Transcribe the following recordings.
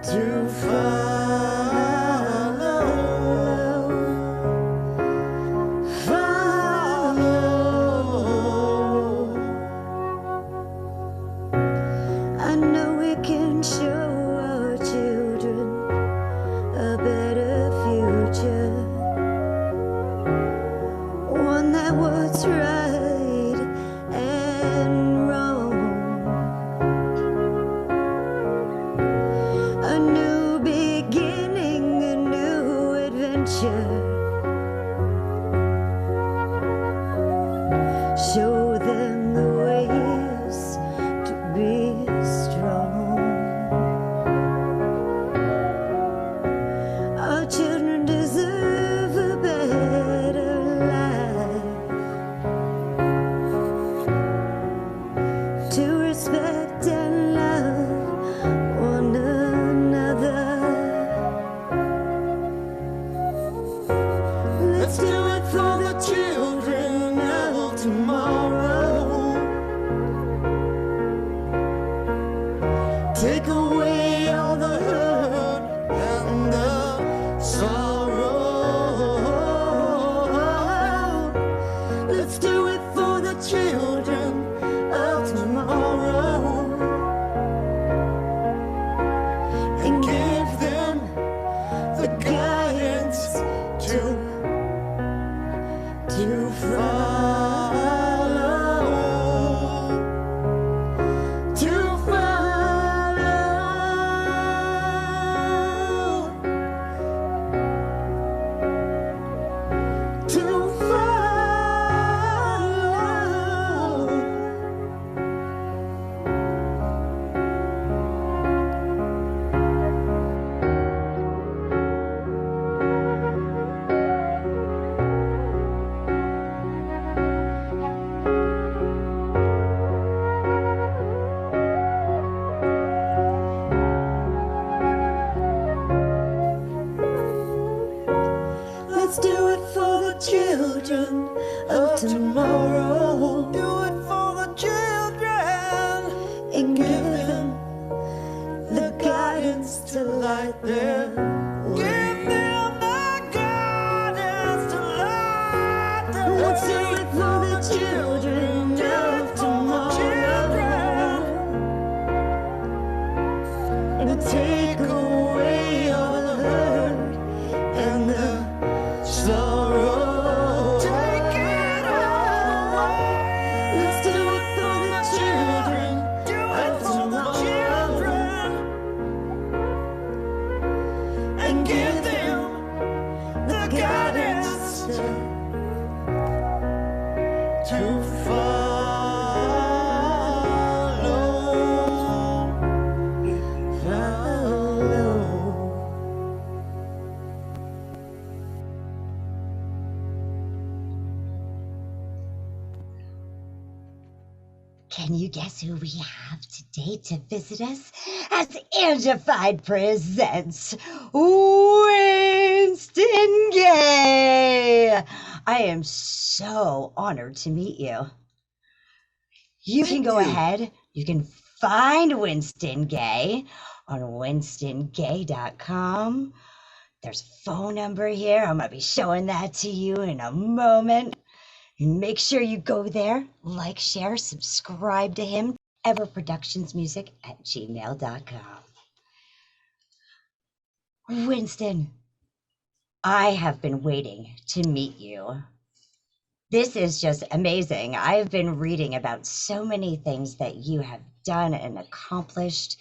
to follow, follow. I know we can show our children a better future, one that was right and wrong, a new beginning, a new adventure. Show them the ways to be strong. Our children deserve a better life, to respect and love one another. Let's do it for the children of tomorrow. Take away all the hurt and the sorrow. Let's do it for the children of tomorrow and give them the guidance to follow, to follow, to follow. Let's do it for the children of tomorrow. Do it for the children and give them the guidance to light their way. Give them the guidance to light their way. Let's do it for the children of tomorrow and take away all the hurt and the sorrow. Take it all away. Let's do it for the children. Do it for the children and give them the guidance to follow, follow. Can you guess who we have today to visit us as Angified Presents? Winston Gay! I am so honored to meet you. You can go ahead, you can find Winston Gay on winstongay.com. There's a phone number here. I'm going to be showing that to you in a moment. Make sure you go there, like, share, subscribe to him, everproductionsmusic@gmail.com. Winston, I have been waiting to meet you. This is just amazing. I've been reading about so many things that you have done and accomplished,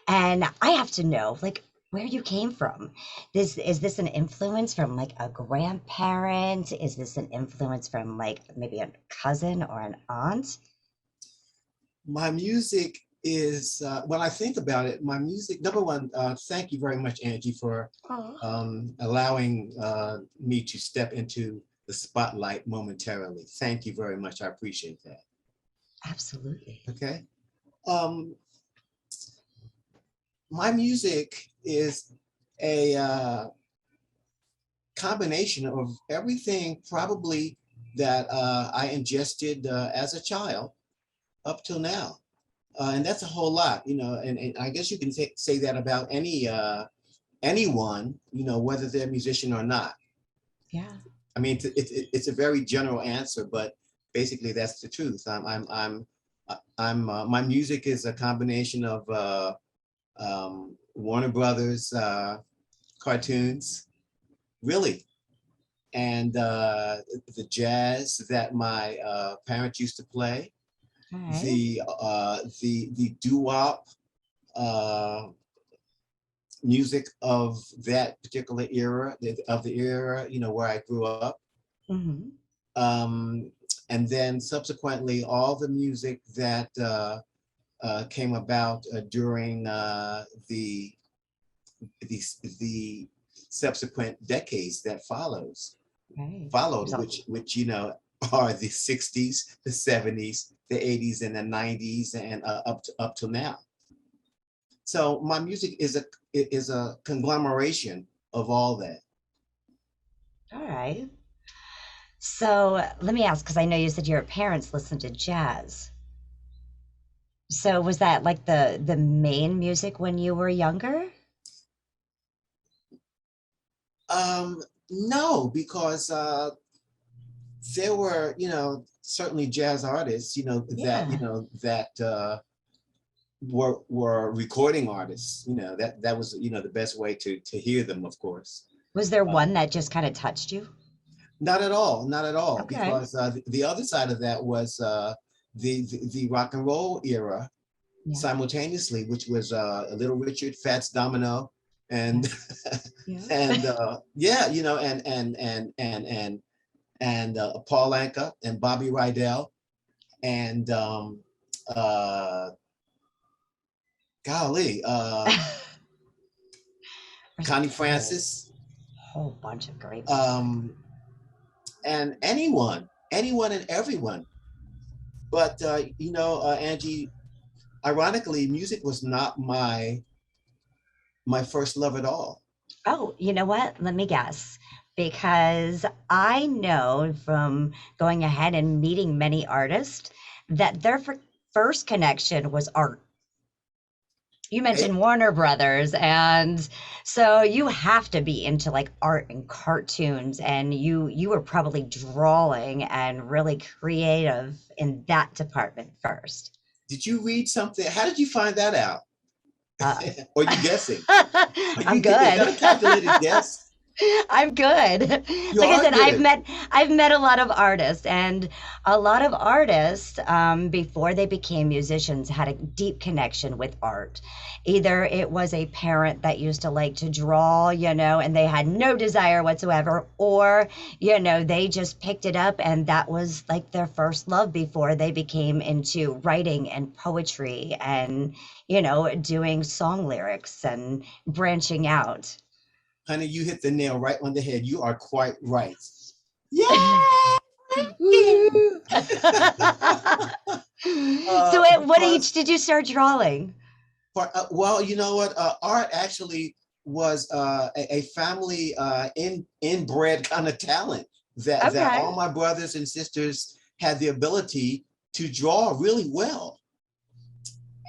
and I have to know, like, where you came from. Is this an influence from like a grandparent? Is this an influence from like maybe a cousin or an aunt? My music is, when I think about it, my music, number one, thank you very much, Angie, for allowing me to step into the spotlight momentarily. Thank you very much. I appreciate that. Absolutely. Okay. My music is a combination of everything probably that I ingested as a child up till now. And that's a whole lot, and I guess you can say that about anyone, whether they're a musician or not. Yeah. I mean, it's a very general answer, but basically that's the truth. My music is a combination of Warner Brothers cartoons, really, and the jazz that my parents used to play, All right. the doo-wop music of that particular era, where I grew up. Mm-hmm. And then subsequently, all the music that came about during the subsequent decades that followed, which are the 60s, the 70s, the 80s, and the 90s, and up to now. So my music is a conglomeration of all that. All right. So let me ask, because I know you said your parents listened to jazz. So was that like the main music when you were younger? No, because there were, certainly jazz artists, that were recording artists. That was, the best way to hear them, of course. Was there one that just kind of touched you? Not at all, not at all. Okay. Because the other side of that was the rock and roll era simultaneously, which was Little Richard, Fats Domino, and and Paul Anka and Bobby Rydell, and Connie Francis, a whole bunch of great and anyone and everyone. But Angie, ironically, music was not my first love at all. Oh, you know what? Let me guess. Because I know from going ahead and meeting many artists that their first connection was art. You mentioned Warner Brothers, and so you have to be into like art and cartoons, and you were probably drawing and really creative in that department first. Did you read something? How did you find that out? Or you guessing? I'm good. Is that a calculated guess? I'm good. Like I said, good. I've met a lot of artists, and a lot of artists before they became musicians had a deep connection with art. Either it was a parent that used to like to draw, and they had no desire whatsoever, or they just picked it up and that was like their first love before they became into writing and poetry and doing song lyrics and branching out. Honey, you hit the nail right on the head. You are quite right. Yeah. So at what age did you start drawing? Well, you know what? Art actually was a family inbred kind of talent that all my brothers and sisters had the ability to draw really well.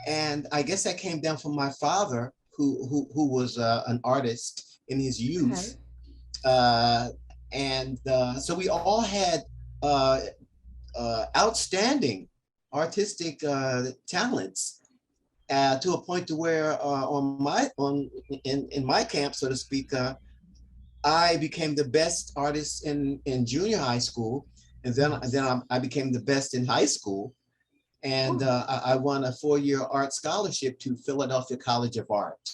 And I guess that came down from my father, who was an artist in his youth. So we all had outstanding artistic talents to a point to where in my camp, so to speak, I became the best artist in junior high school, and then I became the best in high school, and I won a 4-year art scholarship to Philadelphia College of Art.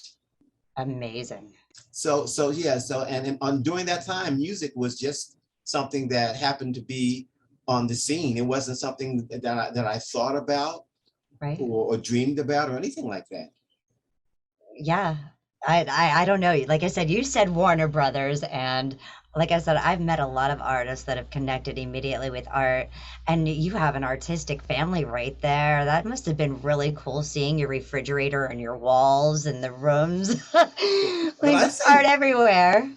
Amazing. So during that time, music was just something that happened to be on the scene. It wasn't something that I thought about, right, or dreamed about or anything like that. Yeah, I don't know. Like I said, you said Warner Brothers, and like I said, I've met a lot of artists that have connected immediately with art, and you have an artistic family right there. That must have been really cool seeing your refrigerator and your walls and the rooms. Like art everywhere.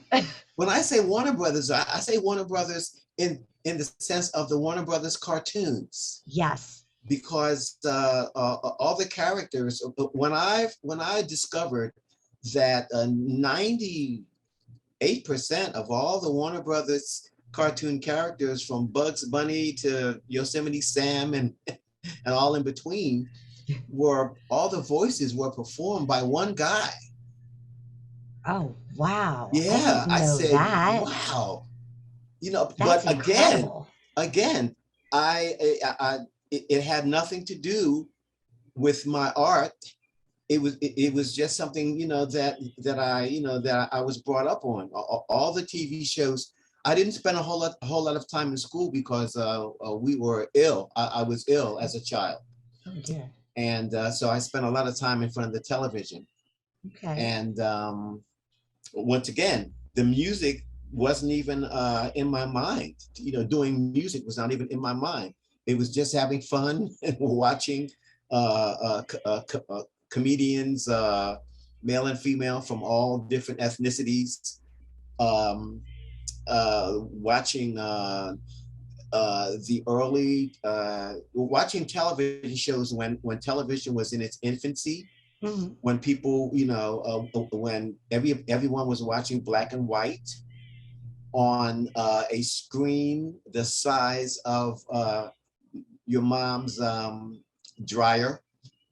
When I say Warner Brothers, I say Warner Brothers in the sense of the Warner Brothers cartoons. Yes. because all the characters, when I discovered that 98% of all the Warner Brothers cartoon characters, from Bugs Bunny to Yosemite Sam and all in between, all the voices were performed by one guy. Oh, wow. I Yeah, didn't I know said, that. wow. That's But incredible. again, it had nothing to do with my art. It was just something, that I was brought up on. All the TV shows. I didn't spend a whole lot of time in school because we were ill. I was ill as a child, Oh, dear. and so I spent a lot of time in front of the television. Okay. And once again, the music wasn't even in my mind. Doing music was not even in my mind. It was just having fun and watching comedians, male and female, from all different ethnicities, um, watching the early, watching television shows when television was in its infancy, Mhm. when people, when everyone was watching black and white on a screen the size of your mom's dryer,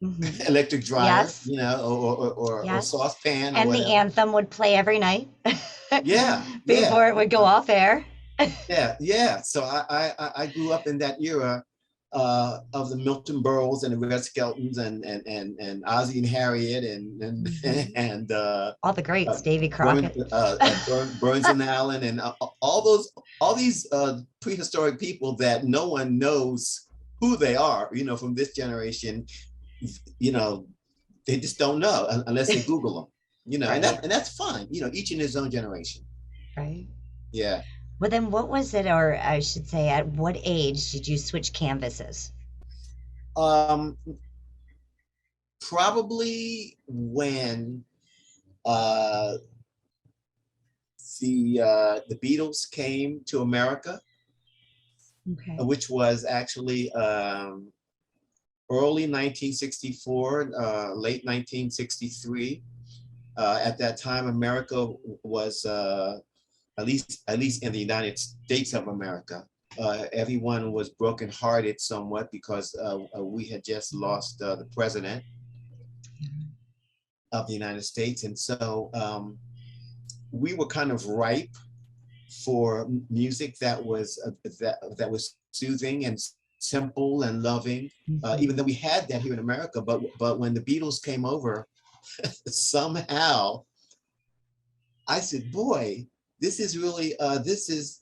Mhm. electric dryer, Yes. or Yes. saucepan or And the whatever. anthem would play every night Yeah, yeah, before it would go off air. yeah, yeah. So I grew up in that era of the Milton Berles and the Red Skeltons and Ozzie and Harriet and Mhm. and All the greats, Davy Burns, Crockett. Burns and Allen and all these prehistoric people that no one knows who they are. From this generation, you know, they just don't know unless they Google them. And Right. that's fine. Each in his own generation. Right. Yeah. Well, then what was it, or I should say, at what age did you switch canvases? Um, Probably when uh, the Beatles came to America, Okay. which was actually early 1964, late 1963. At that time, America was at least in the United States of America. Everyone was brokenhearted somewhat because we had just lost the president of the United States, and so we were kind of ripe for music that was soothing and simple and loving. Even though we had that here in America, but when the Beatles came over, somehow I said, "Boy, this is really this is."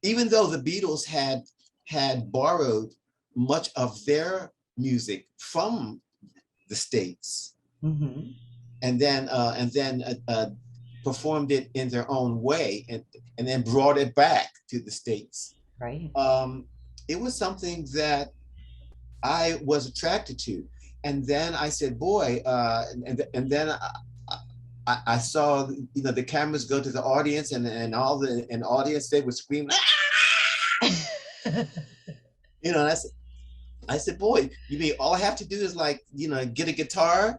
Even though the Beatles had borrowed much of their music from the States, Mm-hmm. and then performed it in their own way, and then brought it back to the States. Right. It was something that I was attracted to. And then I said, boy, and then I saw, the cameras go to the audience, and all the audience, they would scream, and I said, boy, you mean all I have to do is get a guitar,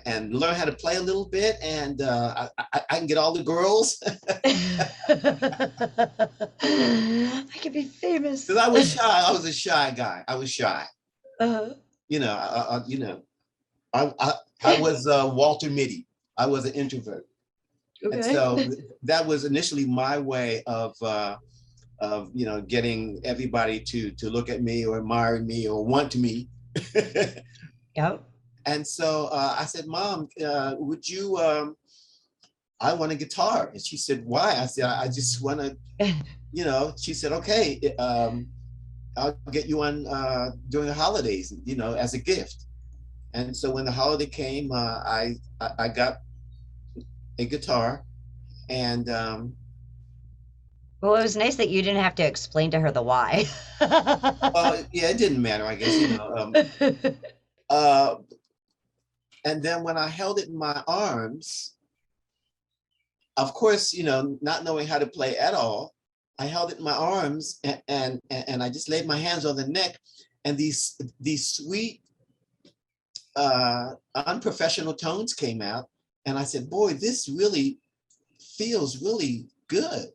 and learn how to play a little bit, and I can get all the girls. I could be famous. Because I was shy. I was a shy guy. I was shy. Uh-huh. I was Walter Mitty. I was an introvert. And Okay. so that was initially my way of getting everybody to look at me or admire me or want me. Yep. And so I said, Mom, would you, I want a guitar. And she said, why? I said, I just want to, she said, okay, I'll get you one during the holidays, as a gift. And so when the holiday came, I got a guitar, and Well, it was nice that you didn't have to explain to her the why. yeah, it didn't matter, I guess, uh, and then when I held it in my arms, of course, not knowing how to play at all, I held it in my arms and I just laid my hands on the neck, and these sweet, unprofessional tones came out. And I said, boy, this really feels really good.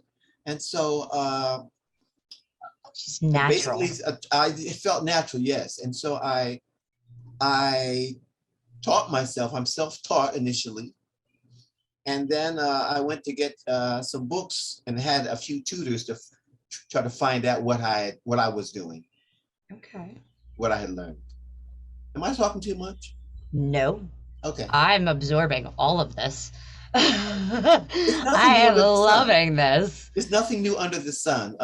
And so Just natural. basically, it felt natural, yes. And so I taught myself. I'm self-taught initially. And then I went to get some books and had a few tutors to try to find out what I was doing, Okay. what I had learned. Am I talking too much? No, Okay. I'm absorbing all of this. nothing I new am under the sun. loving this. There's nothing new under the sun.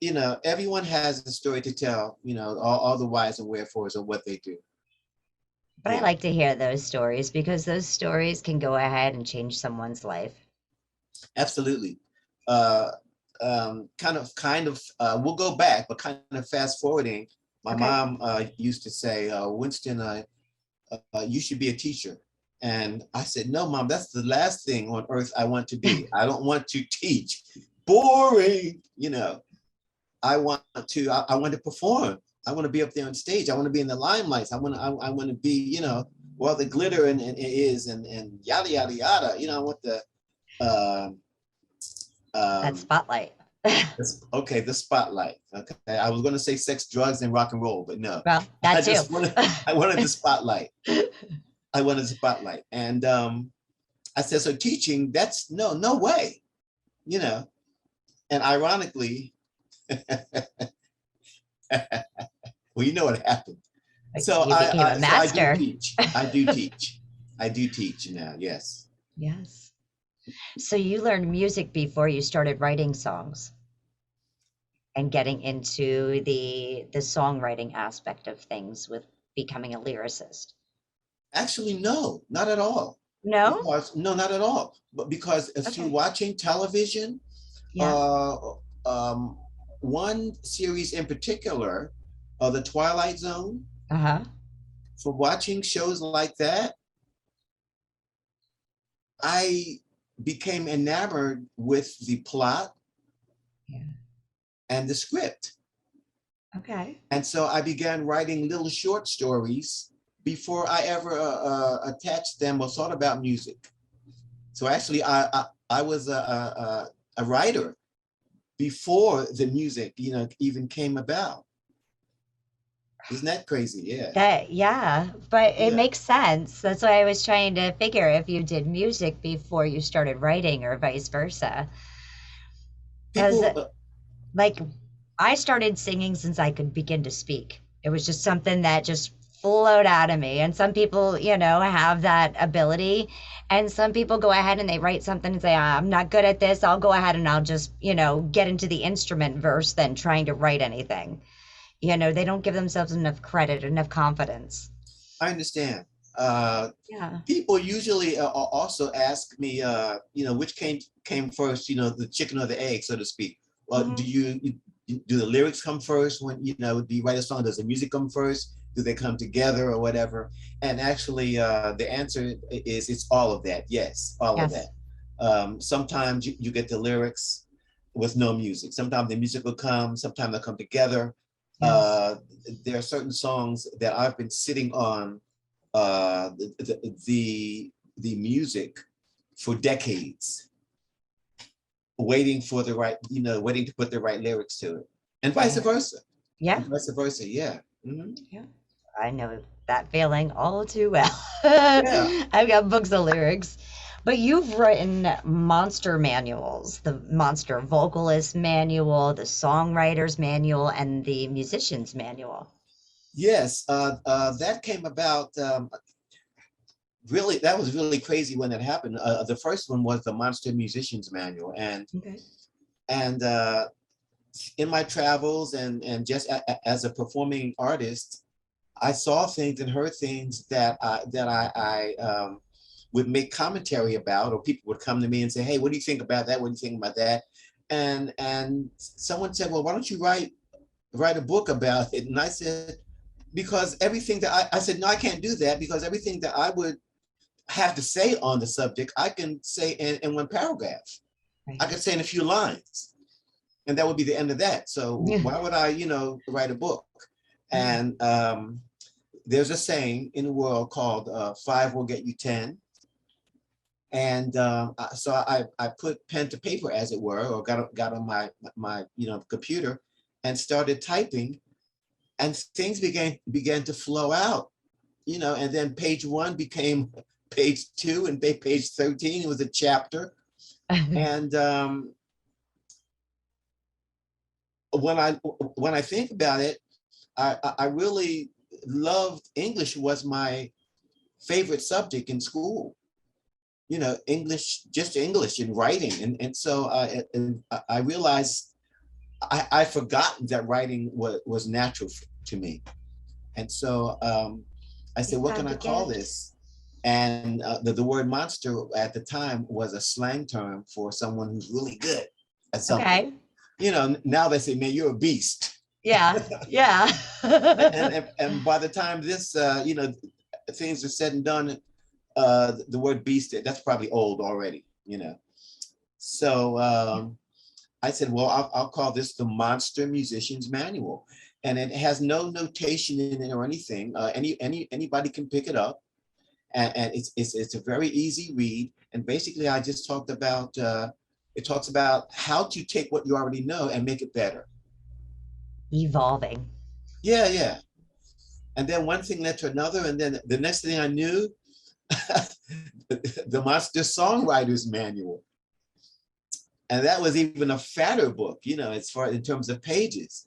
You know, everyone has a story to tell, you know, all the whys and wherefores of what they do. But I Yeah. like to hear those stories because those stories can go ahead and change someone's life. Absolutely. Kind of, we'll go back, but kind of fast forwarding. My Okay. mom used to say, Winston, you should be a teacher. And I said, no, Mom, that's the last thing on earth I want to be. I don't want to teach. Boring, you know. I want to perform. I want to be up there on stage. I want to be in the limelight. I want to be, you know, well, the glitter and is and yada yada yada. You know, I want the That spotlight. okay, the spotlight. Okay, I was going to say sex, drugs, and rock and roll, but no. Well, that too. I wanted the spotlight. I wanted the spotlight, and I said, so teaching, that's no way, you know. And ironically, well, you know what happened. So You became a master. I do teach now. Yes. Yes. So you learned music before you started writing songs and getting into the songwriting aspect of things with becoming a lyricist. Actually, no, not at all. No? No, not at all. But because through watching television, Yeah. one series in particular, The Twilight Zone, Uh-huh. for watching shows like that, I became enamored with the plot and the script. Okay. And so I began writing little short stories before I ever attached them or thought about music. So actually, I was a writer before the music, you know, even came about. Isn't that crazy? Yeah. But it makes sense. That's why I was trying to figure if you did music before you started writing or vice versa. Because like I started singing since I could begin to speak. It was just something that just flowed out of me. And some people, you know, have that ability. And some people go ahead and they write something and say, I'm not good at this. I'll go ahead and I'll just, you know, get into the instrument verse than trying to write anything. You know, they don't give themselves enough credit, enough confidence. I understand. Yeah. People usually also ask me, you know, which came first, you know, the chicken or the egg, so to speak. Well, do the lyrics come first when, you know, do you write a song? Does the music come first? Do they come together or whatever? And actually, the answer is it's all of that. Yes, all of that. Sometimes you get the lyrics with no music. Sometimes the music will come. Sometimes they'll come together. Yes. There are certain songs that I've been sitting on the music for decades, waiting for the right, you know, waiting to put the right lyrics to it, and vice versa. Yeah. And vice versa. Yeah. Mm-hmm. Yeah. I know that feeling all too well. Yeah. I've got books of lyrics. But you've written monster manuals, the monster vocalist manual, the songwriter's manual, and the musician's manual. Yes, that came about, really, that was really crazy when that happened. The first one was the Monster Musician's Manual. And in my travels and just as a performing artist, I saw things and heard things that I would make commentary about, or people would come to me and say, hey, what do you think about that? What do you think about that? And someone said, well, why don't you write a book about it? And I said, because everything that I said, no, I can't do that, because everything that I would have to say on the subject, I can say in one paragraph. Right. I can say in a few lines. and that would be the end of that. So Yeah. why would I, write a book? And there's a saying in the world called 5 will get you 10. And so I put pen to paper, as it were, or got on my computer and started typing, and things began to flow out, and then page 1 became page 2, and page 13 it was a chapter. And when I think about it, I really loved English. Was my favorite subject in school. English, just English in writing. And so I realized I'd forgotten that writing was natural to me. And so I said, what can I call this? And the word monster at the time was a slang term for someone who's really good at something. Okay. Now they say, man, you're a beast. Yeah, yeah. and by the time this, things are said and done, the word beast, that's probably old already, So I said, well, I'll call this the Monster Musician's Manual. And it has no notation in it or anything. Anybody can pick it up. And it's a very easy read. And basically I just talked about, it talks about how to take what you already know and make it better. Evolving. Yeah. And then one thing led to another. And then the next thing I knew, the Monster Songwriters Manual. And that was even a fatter book, as far in terms of pages.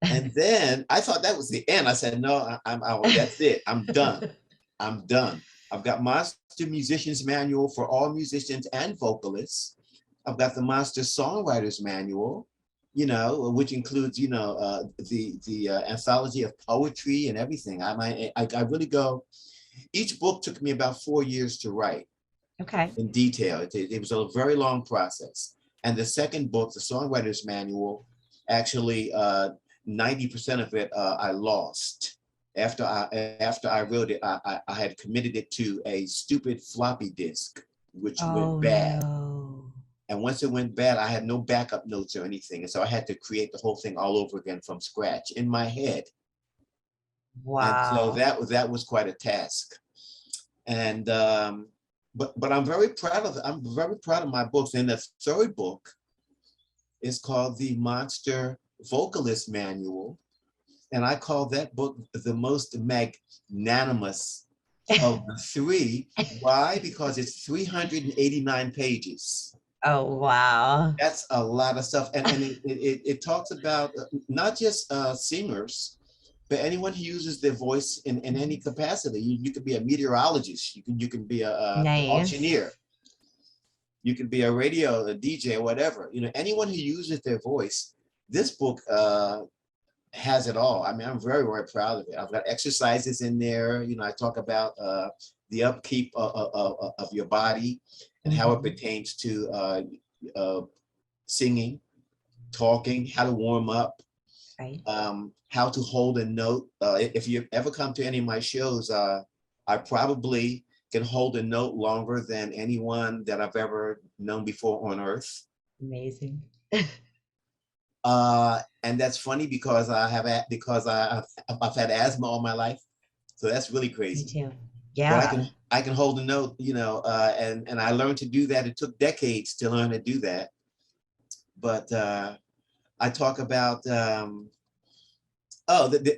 And then I thought that was the end. I said, no, that's it. I'm done. I've got Monster Musician's Manual for all musicians and vocalists. I've got the Monster Songwriters Manual, which includes, the anthology of poetry and everything. I really go. Each book took me about 4 years to write. Okay. In detail. It was a very long process. And the second book, the Songwriters Manual, actually 90% of it I lost. After I wrote it, I had committed it to a stupid floppy disk, which went bad. No. And once it went bad, I had no backup notes or anything. And so I had to create the whole thing all over again from scratch in my head. Wow. And so that was quite a task. And but I'm very proud of my books. And the third book is called the Monster Vocalist Manual. And I call that book the most magnanimous of the 3. Why? Because it's 389 pages. Oh, wow. That's a lot of stuff. And it talks about not just singers, but anyone who uses their voice in any capacity. You could be a meteorologist. You can be a Nice. auctioneer. You could be a DJ, or whatever. Anyone who uses their voice. This book has it all. I mean, I'm very, very proud of it. I've got exercises in there. I talk about the upkeep of your body and how it pertains to singing, talking, how to warm up. Right. How to hold a note. If you ever come to any of my shows, I probably can hold a note longer than anyone that I've ever known before on earth. Amazing. And that's funny because I've had asthma all my life, so that's really crazy. Me too. Yeah. But I can hold a note, and I learned to do that. It took decades to learn to do that. But I talk about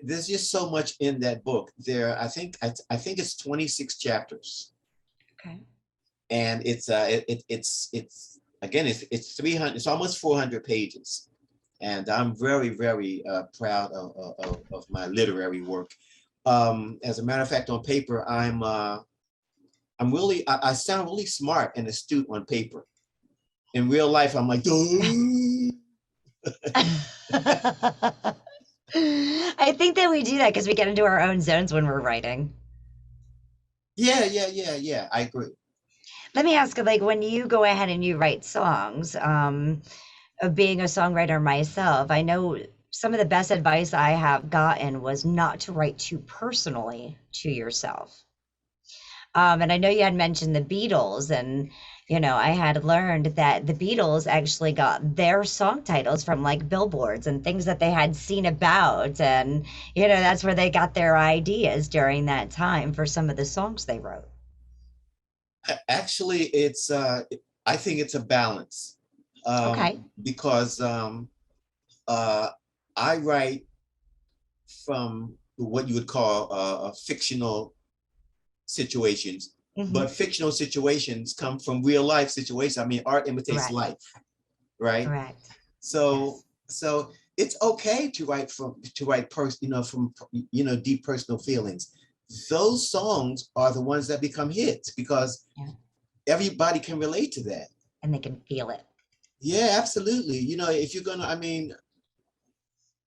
there's just so much in that book. I think it's 26 chapters. Okay. And it's 300. It's almost 400 pages. And I'm very, very proud of my literary work. As a matter of fact, on paper, I sound really smart and astute on paper. In real life, I'm like, I think that we do that because we get into our own zones when we're writing. Yeah. I agree. Let me ask, like, when you go ahead and you write songs, of being a songwriter myself, I know some of the best advice I have gotten was not to write too personally to yourself. And I know you had mentioned the Beatles, and I had learned that the Beatles actually got their song titles from like billboards and things that they had seen about. And, that's where they got their ideas during that time for some of the songs they wrote. Actually, I think it's a balance. Okay. Because I write from what you would call fictional situations, but fictional situations come from real life situations. I mean, art imitates life, right? Correct. So it's okay to write from deep personal feelings. Those songs are the ones that become hits because everybody can relate to that. And they can feel it. Yeah, absolutely. If you're gonna, I mean,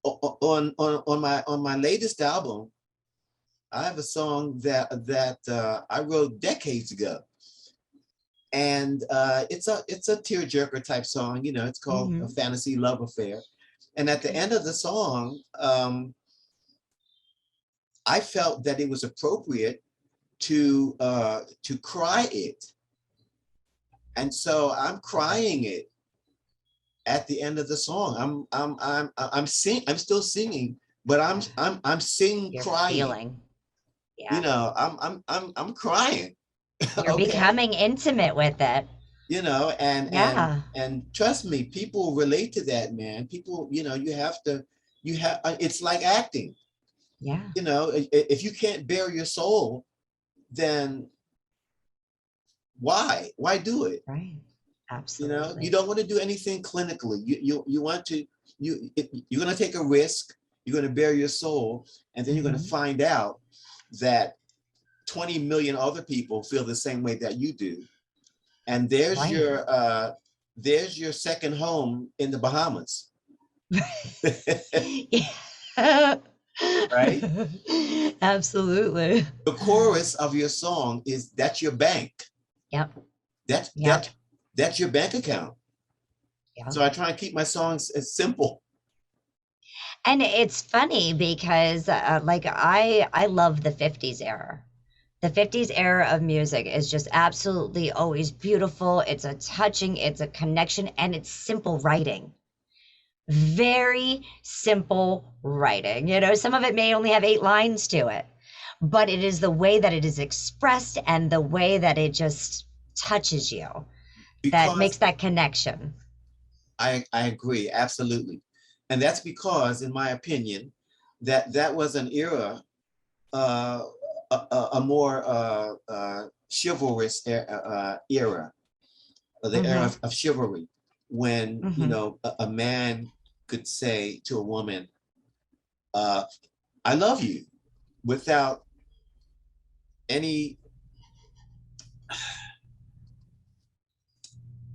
on my latest album, I have a song that I wrote decades ago, and it's a tearjerker type song. It's called A Fantasy Love Affair, and at the end of the song, I felt that it was appropriate to cry it, and so I'm crying it at the end of the song. I'm still singing, but I'm singing. You're crying. Feeling. Yeah. I'm crying. You're okay. Becoming intimate with it. And trust me, people relate to that, man. People, it's like acting. Yeah. If you can't bare your soul, then why do it? Right. Absolutely. You don't want to do anything clinically. You want to, you're going to take a risk. You're going to bare your soul, and then you're going to find out that 20 million other people feel the same way that you do. And there's your second home in the Bahamas. Right? Absolutely. The chorus of your song that's your bank. Yep. That's your bank account. Yep. So I try and keep my songs as simple. And it's funny because I love the 50s era. The 50s era of music is just absolutely always beautiful. It's a touching, it's a connection, and it's simple writing. Very simple writing. Some of it may only have 8 lines to it, but it is the way that it is expressed and the way that it just touches you that makes that connection. I agree, absolutely. And that's because, in my opinion, that was an era, a more chivalrous era, the era of chivalry, when a man could say to a woman, "I love you," without any.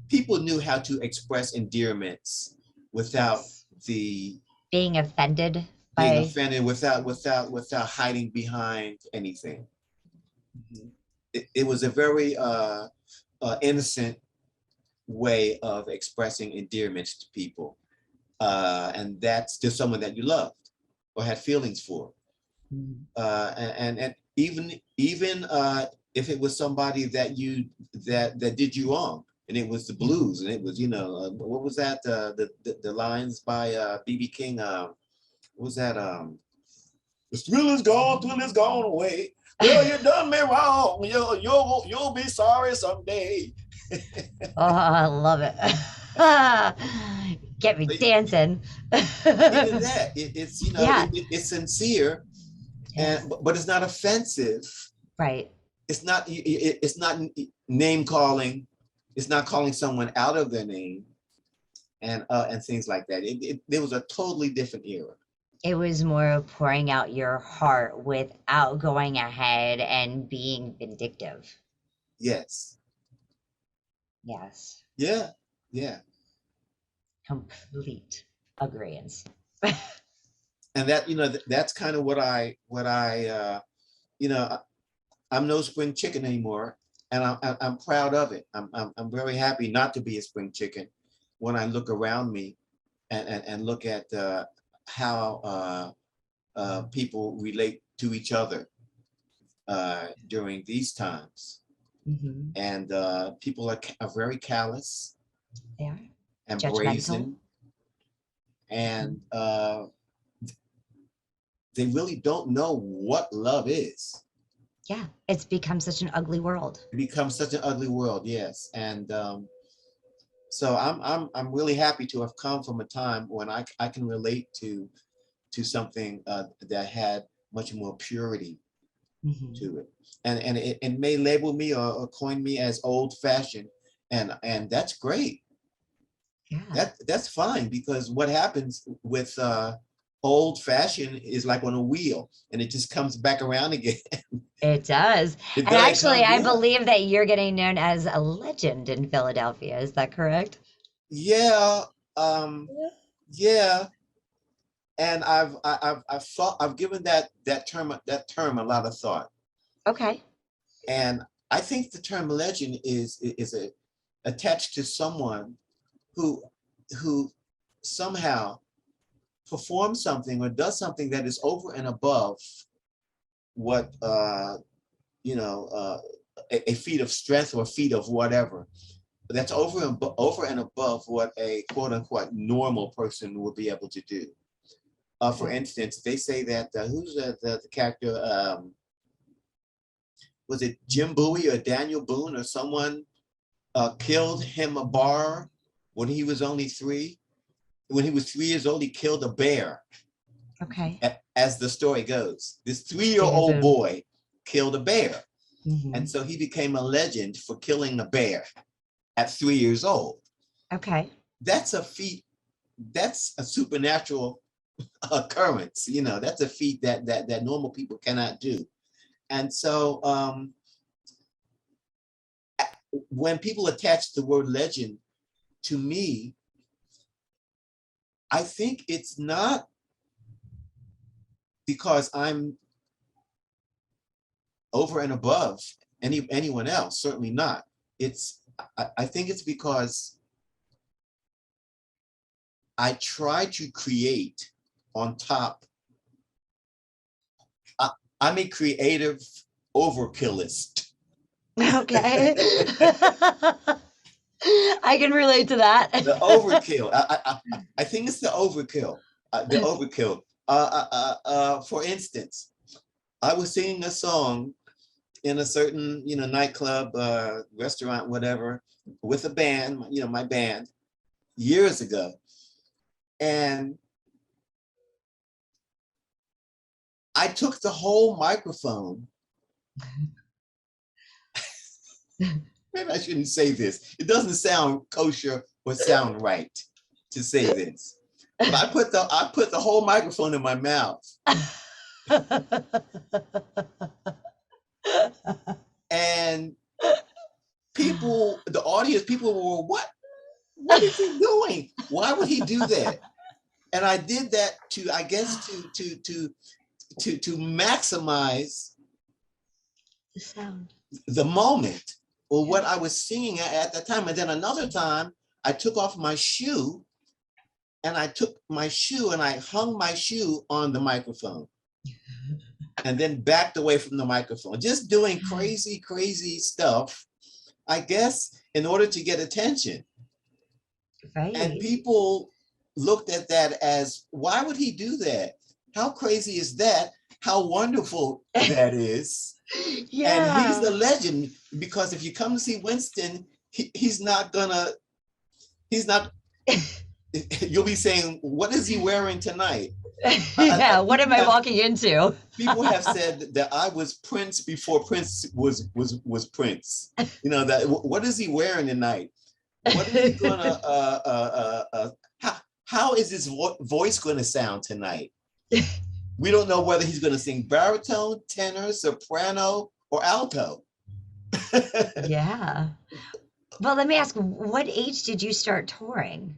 People knew how to express endearments without being offended without hiding behind anything. It was a very innocent way of expressing endearments to people, and that's just someone that you loved or had feelings for. And even if it was somebody that did you wrong, and it was the blues, and it was what was that, the lines by B.B. King, what was that, the thrill is gone till it's gone away, well, you done me wrong, you'll be sorry someday. Oh, I love it. Get me dancing. Even that, it's it's sincere, but it's not offensive. Right. It's not name calling. It's not calling someone out of their name, and things like that. It was a totally different era. It was more pouring out your heart without going ahead and being vindictive. Yes. Yes. Yeah. Yeah. Complete agreement. And that that's kind of what I I'm no spring chicken anymore, and I'm proud of it. I'm very happy not to be a spring chicken when I look around me and look at how people relate to each other during these times. Mhm. and people are very callous They are and judgmental. brazen, and they really don't know what love is. Yeah, it's become such an ugly world. It becomes such an ugly world, yes. And so I'm really happy to have come from a time when I can relate to something that had much more purity Mhm. to it, and it may label me or coin me as old fashioned, and that's great. Yeah, That's fine, because what happens with old fashioned is like on a wheel, and it just comes back around again. it does. It And does actually, come, I yeah. believe that you're getting known as a legend in Philadelphia. Is that correct? Yeah, yeah. And I've thought, I've given that term a lot of thought, Okay. and I think the term legend is attached to someone who who somehow performs something or does something that is over and above what you know a feat of strength or a feat of whatever. That's over and above what a quote unquote normal person would be able to do. For instance, they say that who's the character? Was it Jim Bowie or Daniel Boone or someone killed him a bar when he was only 3? When he was 3 years old, he killed a bear. Okay. As the story goes, this Bing 3-year-old boom. boy killed a bear. Mhm. And so he became a legend for killing a bear at 3 years old. Okay. That's a feat. That's a supernatural occurrence. You know, that's a feat that normal people cannot do. And so when people attach the word legend to me, I think it's not because I'm over and above anyone else. Certainly not. I think it's because I try to create on top. I'm a creative overkillist. Okay. I can relate to that. The overkill. I think it's the overkill. The overkill. For instance, I was singing a song in a certain, nightclub, restaurant, whatever, with a band, my band, years ago, and I took the whole microphone. Maybe I shouldn't say this. It doesn't sound kosher or sound right to say this. But I put the whole microphone in my mouth. And the audience, people were, what is he doing? Why would he do that? And I did that to, I guess, to maximize The sound. the moment or what I was singing at the time. And then another time I took off my shoe, and I took my shoe and I hung my shoe on the microphone and then backed away from the microphone, just doing crazy, crazy stuff, I guess, in order to get attention. Right. And people looked at that as, why would he do that? How crazy is that? How wonderful that is. Yeah. And he's the legend, because if you come to see Winston, he's not, you'll be saying, what is he wearing tonight? Yeah, what am I walking into? People have said that I was Prince before Prince was Prince. That what is he wearing tonight? What is he gonna how is his voice gonna sound tonight? We don't know whether he's gonna sing baritone, tenor, soprano, or alto. Yeah. Well, let me ask, what age did you start touring?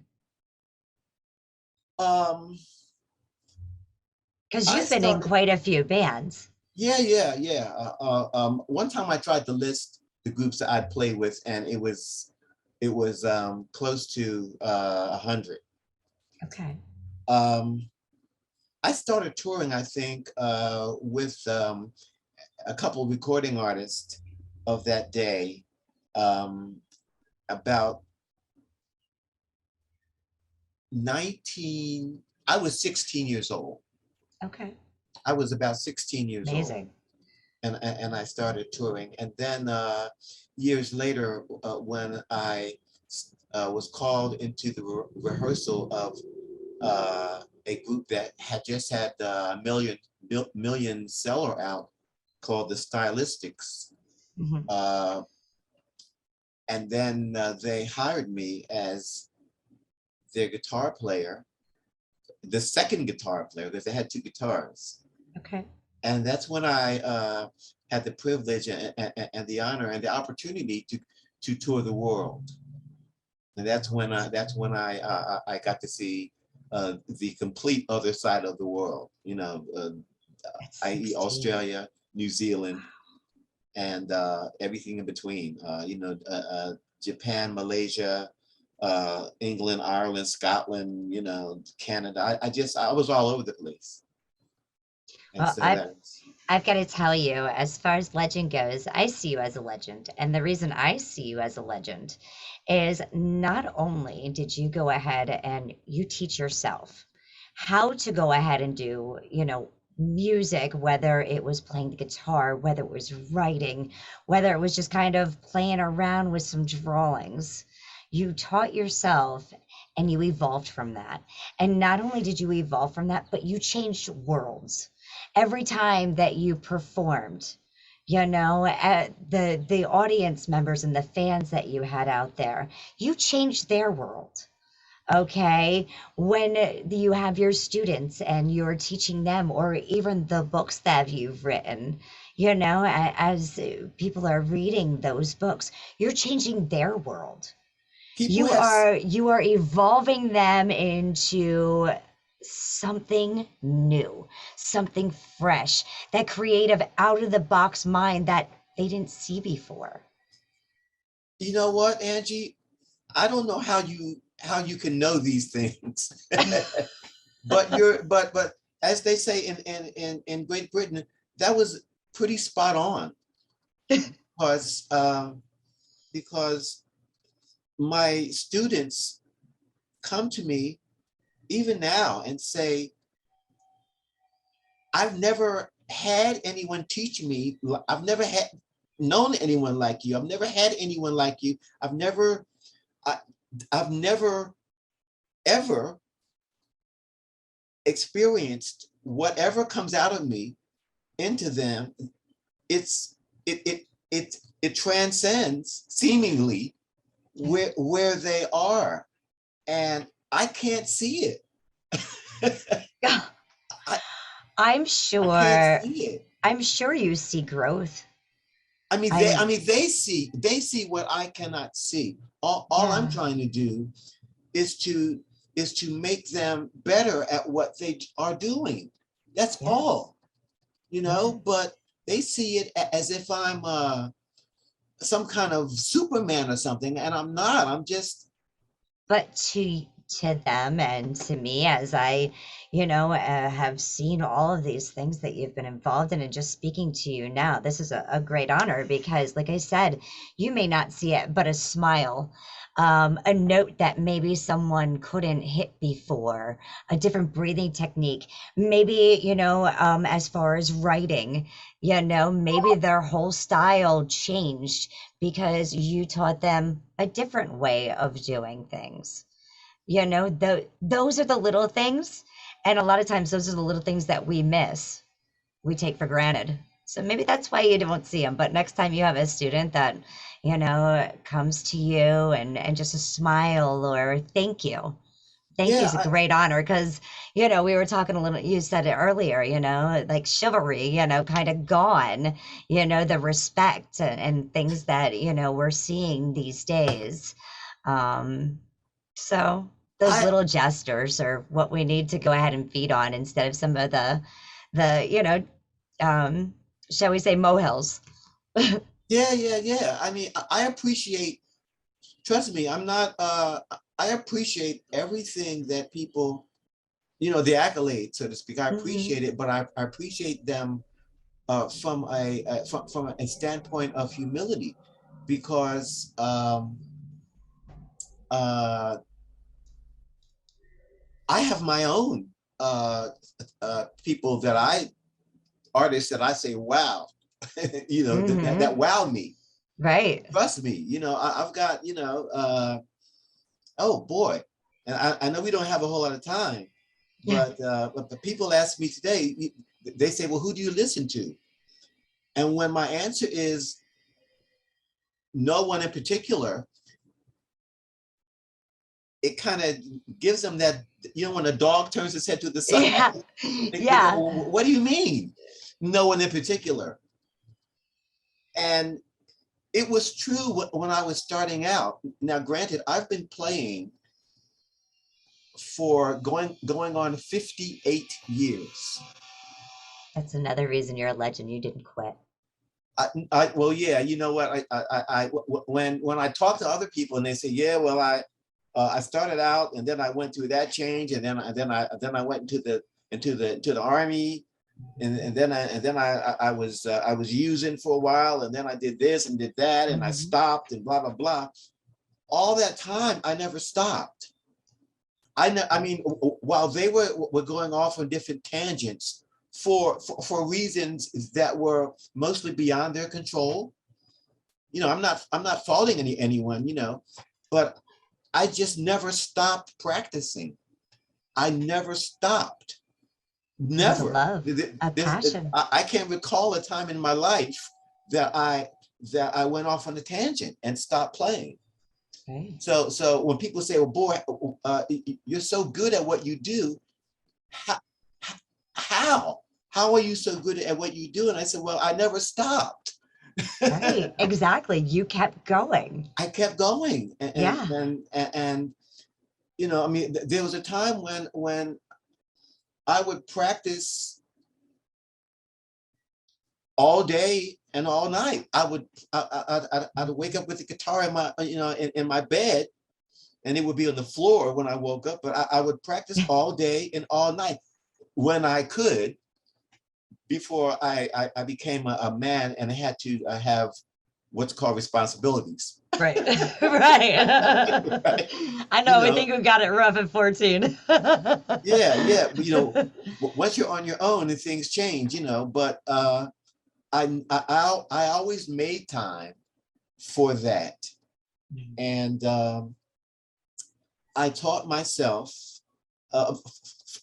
Because you've been in quite a few bands. Yeah. One time I tried to list the groups that I'd play with, and it was close to 100. Okay. I started touring, I think, with a couple of recording artists of that day, about 19, I was 16 years old. Okay. I was about 16 years old. Amazing. And I started touring. And then years later, when I was called into the rehearsal of a group that had just had a million seller out called the Stylistics. Mhm. And then they hired me as their guitar player, the second guitar player, because they had two guitars. Okay. And that's when I had the privilege and the honor and the opportunity to tour the world. And that's when I got to see the complete other side of the world, you know, i.e. Australia, New Zealand, and everything in between, you know, Japan, Malaysia, England, Ireland, Scotland, you know, Canada. I was all over the place. And Well, so I've that's, I've got to tell you, as far as legend goes, I see you as a legend. And the reason I see you as a legend is not only did you go ahead and you teach yourself how to go ahead and do, music, whether it was playing the guitar, whether it was writing, whether it was just kind of playing around with some drawings. You taught yourself and you evolved from that. And not only did you evolve from that, but you changed worlds every time that you performed. The audience members and the fans that you had out there, you changed their world. Okay, when you have your students and you're teaching them, or even the books that you've written, as people are reading those books, you're changing their world. people you have, are you are evolving them into something new, something fresh, that creative out of the box mind that they didn't see before. you know what, Angie? I don't know how you can know these things, but as they say in Great Britain, that was pretty spot on, because because my students come to me even now and say, I've never had anyone teach me. I've never had known anyone like you. I've never had anyone like you. I, I've never ever experienced whatever comes out of me into them. It's it transcends seemingly where they are, and I can't see it. I, I'm I can't sure see it. I'm sure you see growth. I I'm mean, they see what I cannot see. All I'm Yeah. trying to do is to make them better at what they are doing. That's Yes. all, you Yeah. know. But they see it as if I'm some kind of Superman or something, and I'm not. I'm just, But to them and to me, as I, have seen all of these things that you've been involved in, and just speaking to you now, this is a great honor because, like I said, you may not see it, but a smile, a note that maybe someone couldn't hit before, a different breathing technique, maybe, as far as writing, maybe their whole style changed because you taught them a different way of doing things. Those are the little things. And a lot of times, those are the little things that we miss, we take for granted. So maybe that's why you don't see them. But next time you have a student that, comes to you and just a smile or thank you. Thank you yeah. is a great honor because, we were talking a little, you said it earlier, like chivalry, kind of gone, the respect and things that, we're seeing these days. Um, so those I little gestures are what we need to go ahead and feed on instead of some of the, um, shall we say molehills. yeah. I mean, I appreciate. Trust me, I'm not. I appreciate everything that people, you know, the accolades, so to speak. I Mhm. appreciate it, but I appreciate them from a standpoint of humility, because I have my own people artists that I say, wow, you know, that wow me. Right. Trust me, you know, I've got, you know, oh boy, and I know we don't have a whole lot of time, but the people ask me today, they say, well, who do you listen to? And when my answer is no one in particular, it kind of gives them that, you know, when a dog turns his head to the side, yeah. Go, well, what do you mean? No one in particular. And it was true when I was starting out. Now, granted, I've been playing for going on 58 years. That's another reason you're a legend. You didn't quit. Well, yeah, you know what? When I talk to other people and they say, yeah, well, I started out and then I went through that change, and then I went into the army, and then I was using for a while, and then I did this and did that, and I stopped, and blah blah blah. All that time I never stopped. I mean, while they were going off on different tangents for reasons that were mostly beyond their control. You know, I'm not faulting anyone, you know, but I just never stopped practicing. I never stopped. Never. Love, a passion. I can't recall a time in my life that I went off on a tangent and stopped playing. Right. So when people say, well, boy, you're so good at what you do, how are you so good at what you do? And I said, well, I never stopped. Right, exactly. You kept going. I kept going. And you know, I mean, there was a time when I would practice all day and all night. I'd wake up with the guitar in my, you know, in my bed, and it would be on the floor when I woke up, but I would practice all day and all night when I could, before I became a man and I had to have what's called responsibilities. Right, right. Right. I know, we think we got it rough at 14. Yeah, but you know, once you're on your own and things change, you know, but I always made time for that. And I taught myself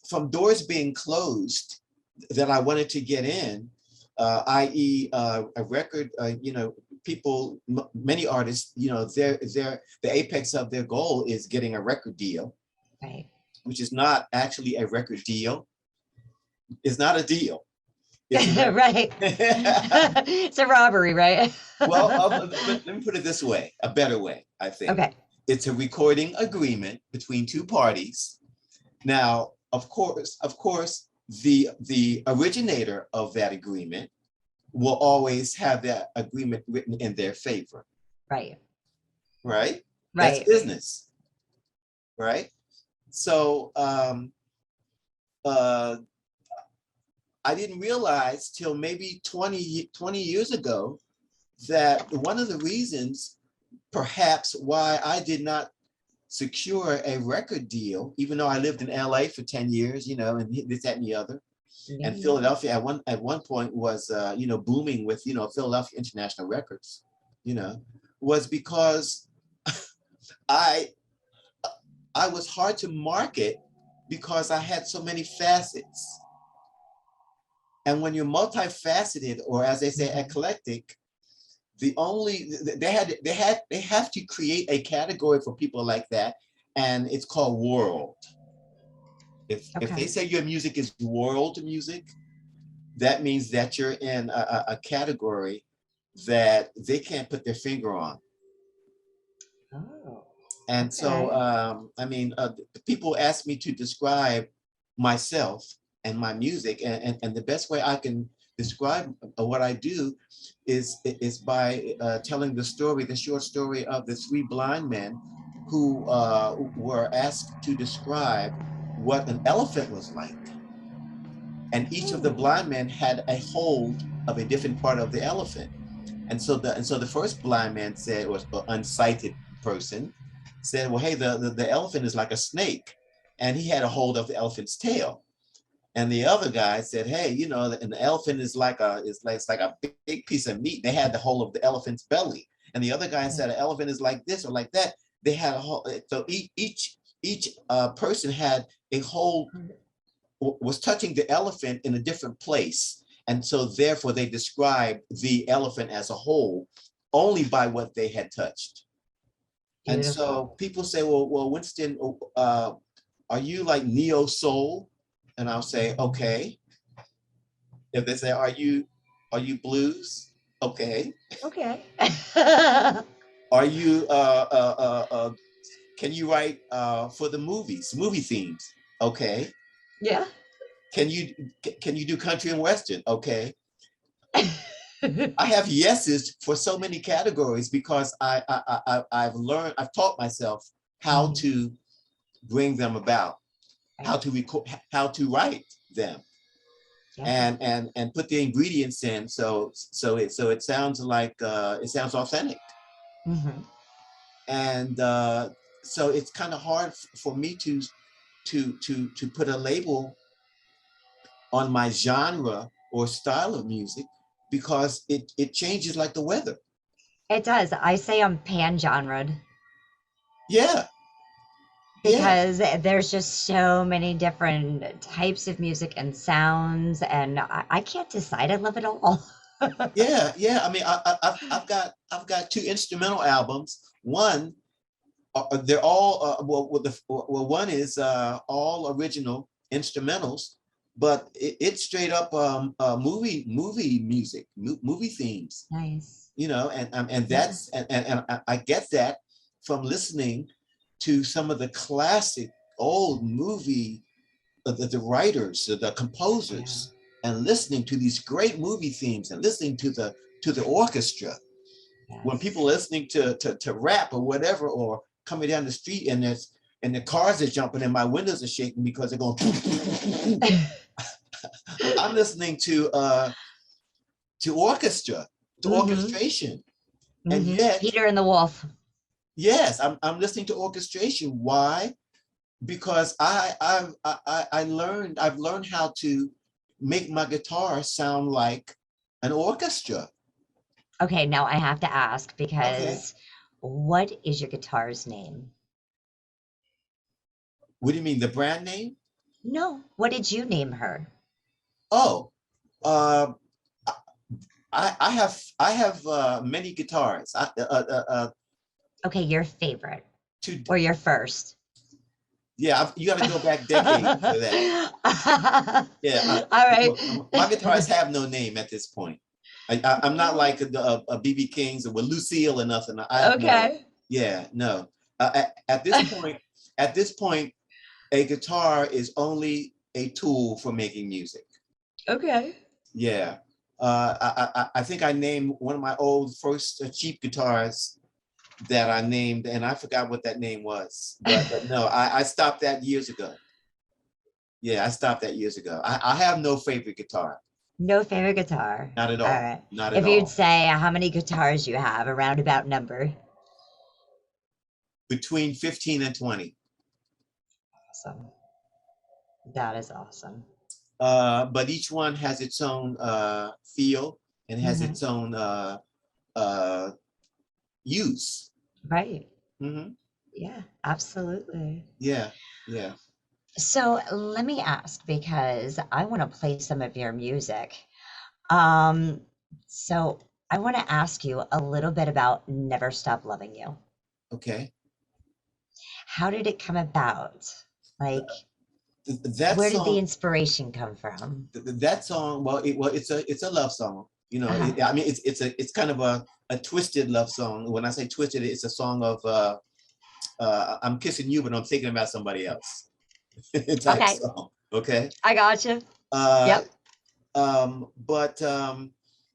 from doors being closed that I wanted to get in, i.e. A record, you know, people, many artists, you know, the apex of their goal is getting a record deal, right? Which is not actually a record deal. It's not a deal. Right. It's a robbery, right? Well, let me put it this way, a better way, I think. Okay. It's a recording agreement between two parties. Now, of course, the originator of that agreement will always have that agreement written in their favor. Right. Right? Right. That's business. Right? So I didn't realize till maybe 20 years ago that one of the reasons perhaps why I did not secure a record deal, even though I lived in LA for 10 years, you know, and this, that, and the other. And Philadelphia at one point was, you know, booming with, you know, Philadelphia International Records, you know, was because I was hard to market because I had so many facets. And when you're multifaceted, or as they say, eclectic, they have to create a category for people like that, and it's called world. If they say your music is world music, that means that you're in a category that they can't put their finger on. Oh. And so, I mean, people ask me to describe myself and my music, and the best way I can describe what I do is by telling the short story of the three blind men who were asked to describe what an elephant was like. And each of the blind men had a hold of a different part of the elephant. And so the first blind man said, or unsighted person said, well, hey, the elephant is like a snake. And he had a hold of the elephant's tail. And the other guy said, hey, you know, an elephant is like it's like a big piece of meat. They had the whole of the elephant's belly. And the other guy said, an elephant is like this or like that. They had a whole, so each person had a whole, was touching the elephant in a different place. And so therefore they described the elephant as a whole only by what they had touched. Beautiful. And so people say, well, Winston, are you like neo soul? And I'll say, okay. If they say, are you blues? Okay. Okay. Are you can you write for the movie themes? Okay. Yeah. Can you do country and western? Okay. I have yeses for so many categories because I've taught myself how to bring them about, how to record, how to write them, and put the ingredients in so it sounds like it sounds authentic. And so it's kind of hard for me to put a label on my genre or style of music because it changes like the weather. It does. I say I'm pan-genred. Yeah. Because there's just so many different types of music and sounds, and I can't decide. I love it all. Yeah. I mean, I've got 2 instrumental albums. One, they're all one is all original instrumentals, but it's straight up movie music, movie themes. Nice. You know, and that's and I get that from listening to some of the classic old movie, the writers, the composers, and listening to these great movie themes and listening to the orchestra. Yes. When people are listening to rap or whatever, or coming down the street and the cars are jumping and my windows are shaking because they're going. I'm listening to orchestra, to orchestration, and yet Peter and the Wolf. Yes, I'm listening to orchestration. Why? Because I've learned how to make my guitar sound like an orchestra. Okay, now I have to ask because what is your guitar's name? What do you mean, the brand name? No, what did you name her? Oh, I have many guitars. Okay, your favorite or your first? Yeah, you got to go back decades for that. Yeah. All right. My guitars have no name at this point. I'm not like a BB King's or with Lucille or nothing. Okay. No. At this point, a guitar is only a tool for making music. Okay. Yeah. I think I named one of my old first cheap guitars that I named, and I forgot what that name was. But no, I stopped that years ago. Yeah, I stopped that years ago. I have no favorite guitar. No favorite guitar? Not at all. All right. Not at all. If you'd say how many guitars you have, a roundabout number? Between 15 and 20. Awesome. That is awesome. But each one has its own feel and has its own use. Right. Yeah, absolutely. Yeah. So let me ask, because I want to play some of your music. So I want to ask you a little bit about Never Stop Loving You. Okay. How did it come about? Like, where did the inspiration come from? That song, it's a love song. You know, I mean, it's kind of a twisted love song. When I say twisted, it's a song of I'm kissing you, but I'm thinking about somebody else. Type song. Okay. I gotcha. Yep. But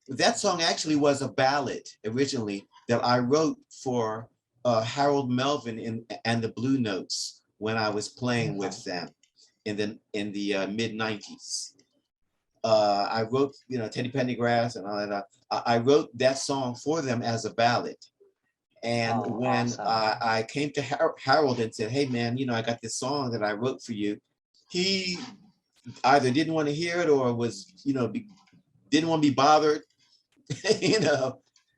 that song actually was a ballad originally that I wrote for Harold Melvin and the Blue Notes when I was playing with them in the mid 90s. I wrote, Teddy Pendergrass and all that. I wrote that song for them as a ballad. And when awesome. I came to Harold and said, hey man, I got this song that I wrote for you. He either didn't want to hear it or was, didn't want to be bothered.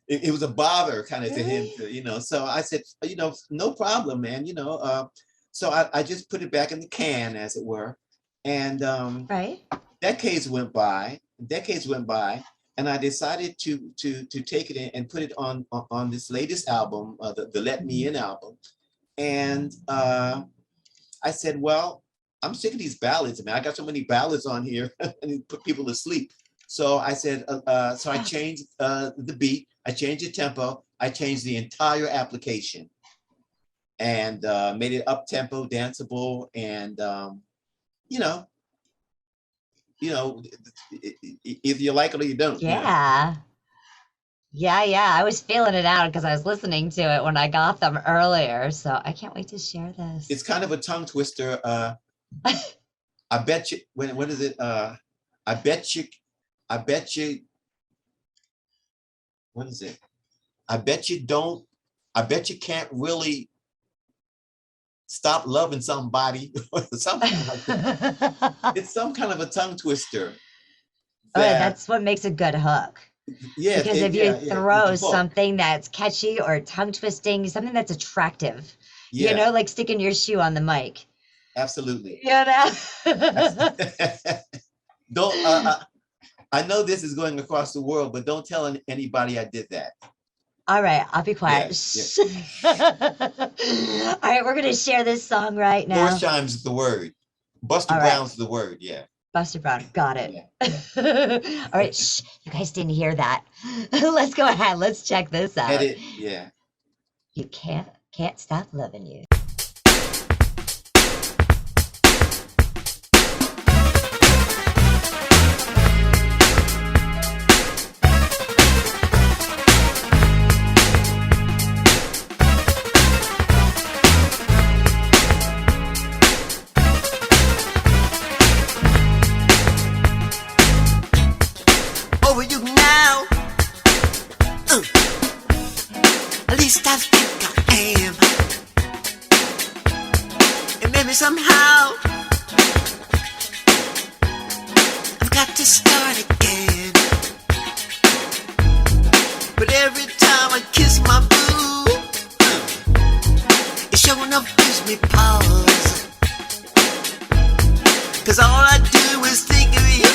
It was a bother kind of to him, so I said, no problem, man, so I just put it back in the can, as it were. And right. Decades went by, and I decided to take it in and put it on this latest album, the Let Me In album. And I said, well, I'm sick of these ballads, man. I got so many ballads on here and put people to sleep. So I said, so I changed the beat, I changed the tempo, I changed the entire application, and made it up tempo, danceable, and either you like it or you don't. Yeah. Yeah. I was feeling it out because I was listening to it when I got them earlier. So I can't wait to share this. It's kind of a tongue twister. I bet you. What is it? I bet you. What is it? I bet you don't. I bet you can't really stop loving somebody or something like that. It's some kind of a tongue twister. That's what makes a good hook. Yeah, because if you throw something that's catchy or tongue twisting, something that's attractive, like sticking your shoe on the mic. Absolutely. Don't. I know this is going across the world, but don't tell anybody I did that. All right, I'll be quiet. All right, we're going to share this song right now. Horse chimes is the word. Buster Brown's the word, Buster Brown, got it. Yeah. All right, you guys didn't hear that. Let's go ahead. Let's check this out. Edit, yeah. You can't stop loving you. I think I am, and maybe somehow I've got to start again. But every time I kiss my boo, it sure enough gives me pause, 'cause all I do is think of you.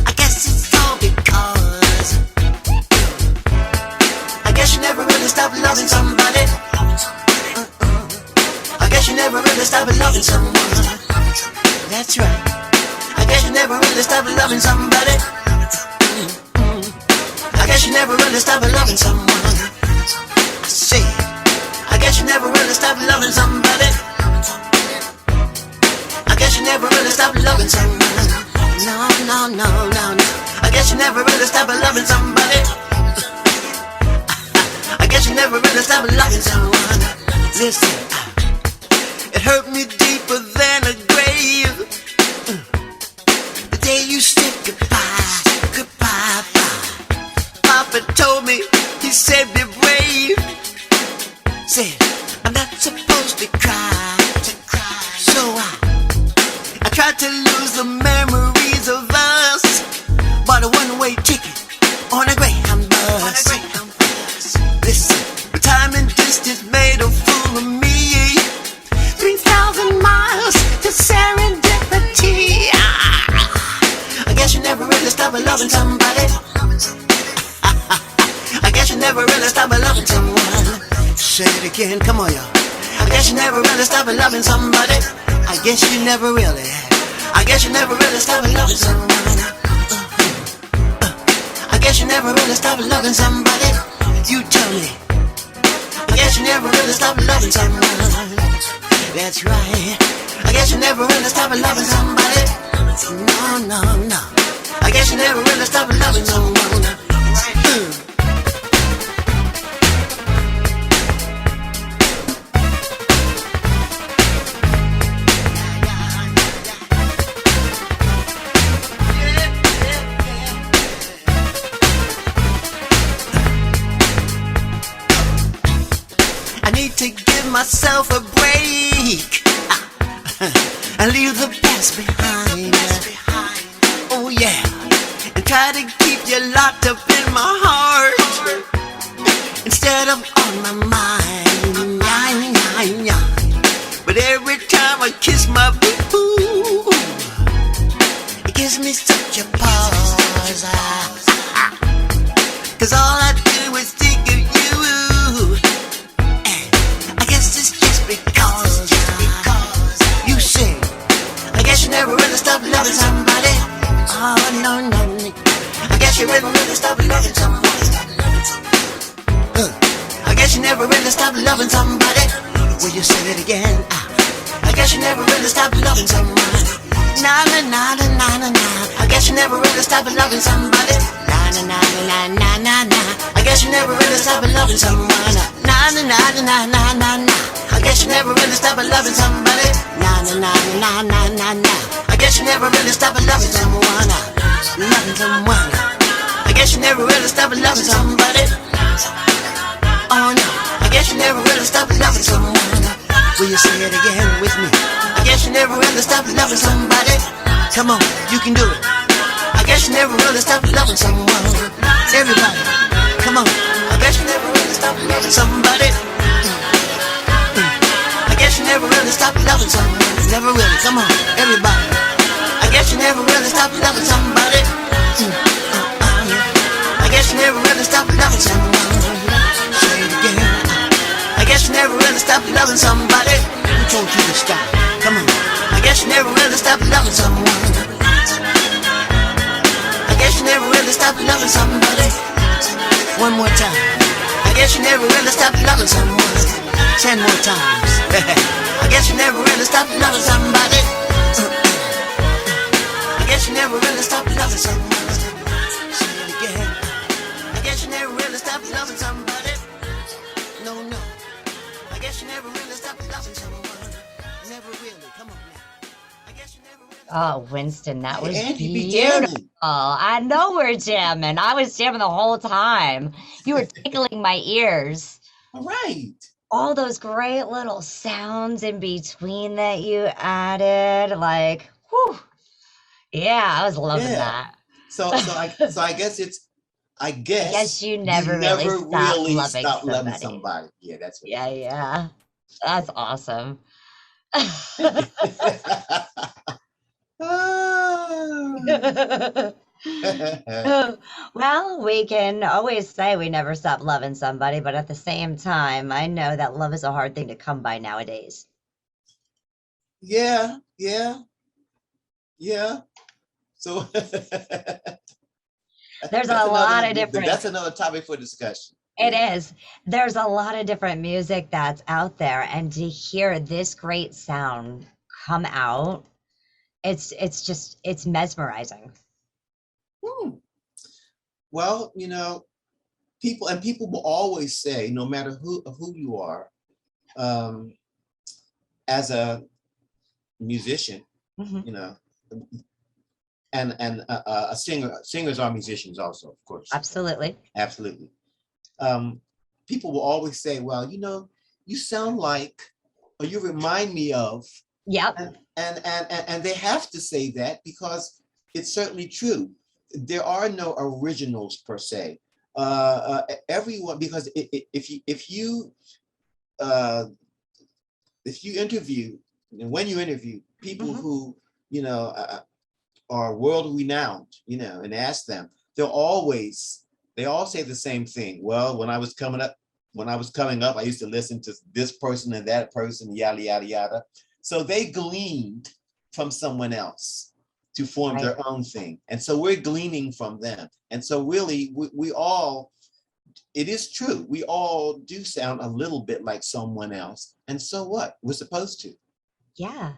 I guess it's all because I guess you never really stop loving somebody. I guess you never really stop loving someone. That's right. I guess you never really stop loving somebody. I guess you never really stop loving someone. I say, I guess you never really stop loving somebody. I guess you never really stop loving someone. No. I guess you never really stop loving somebody. I guess you never really stopped loving someone. Listen, it hurt me deeper than a grave. The day you said goodbye. Papa told me, he said be brave. Said, I'm not supposed to cry. So I tried to lose the memories of us. Bought a one-way ticket on a Greyhound bus. Listen, time and distance made a fool of me. 3,000 miles to serendipity. I guess you never really stopped loving somebody. I guess you never really stopped loving someone. Say it again, come on y'all. I guess you never really stopped loving somebody. I guess you never really. I guess you never really stopped loving someone. I guess you never really stopped loving somebody. You tell me. I guess you never really stopped loving someone. That's right. I guess you never really stopped loving somebody. No. I guess you never really stopped loving someone. I need to give myself a break and leave the past behind. Oh yeah, and try to keep you locked up in my heart instead of on my mind. But every time I kiss my boo-boo, it gives me such a pause. 'Cause all I do is think of you. I guess it's just because you say, I guess you never really stopped loving somebody. Oh no, no, no. I guess you never really stopped loving somebody. I guess you never really stopped loving somebody. Will you say it again? I guess you never really stopped loving somebody. Na na na na na na na. I guess you never really stopped loving somebody. Na na na na na na na. I guess you never really stopped loving someone. Na na na na na na na. I guess you never really stopped loving somebody. Na na na na na na na. I guess you never really stopped loving someone. Loving someone. I guess you never really stopped loving somebody. Oh no. I guess you never really stopped loving someone. Will you say it again with me? I guess you never really stopped loving somebody. Come on, you can do it. I guess you never really stopped loving someone. Everybody, come on. I guess you never really stopped loving somebody. I guess you never really stopped loving someone. Never really, come on, everybody. I guess you never really stopped loving somebody. I guess you never really stopped loving someone. Say it again. I guess you never really stopped loving somebody. Who told you to stop? Come on. I guess you never really stopped loving someone. I guess you never really stopped loving somebody. One more time. I guess you never really stopped loving someone. 10 more times. I guess you never really stopped loving somebody. I guess you never really stopped loving someone. Say it again. I guess you never really stopped loving somebody. No, no. I guess you never really stopped loving someone. Never really. Come on now. I guess you never really. Oh, Winston, that was Angie, be beautiful. jamming. I know we're jamming. I was jamming the whole time. You were tickling my ears. All right. All those great little sounds in between that you added, like, whew. Yeah, I was loving that. So I guess it's. I guess you never really stopped loving somebody. Yeah, that's what. Yeah. That's awesome. Well, we can always say we never stop loving somebody, but at the same time, I know that love is a hard thing to come by nowadays. Yeah. So There's a lot of different. That's another topic for discussion. It is. There's a lot of different music that's out there, and to hear this great sound come out, it's mesmerizing. Well, people will always say, no matter who you are, as a musician, and a singer. Singers are musicians also, of course. Absolutely. People will always say, well, you sound like, or you remind me of. Yep. And they have to say that because it's certainly true. There are no originals per se. Everyone, because if you interview, and when you interview people who are world renowned, and ask them, they all say the same thing. Well, when I was coming up, I used to listen to this person and that person, yada yada yada. So they gleaned from someone else to form their own thing, and so we're gleaning from them. And so really, we all, it is true, we all do sound a little bit like someone else. And so what? We're supposed to. Yeah.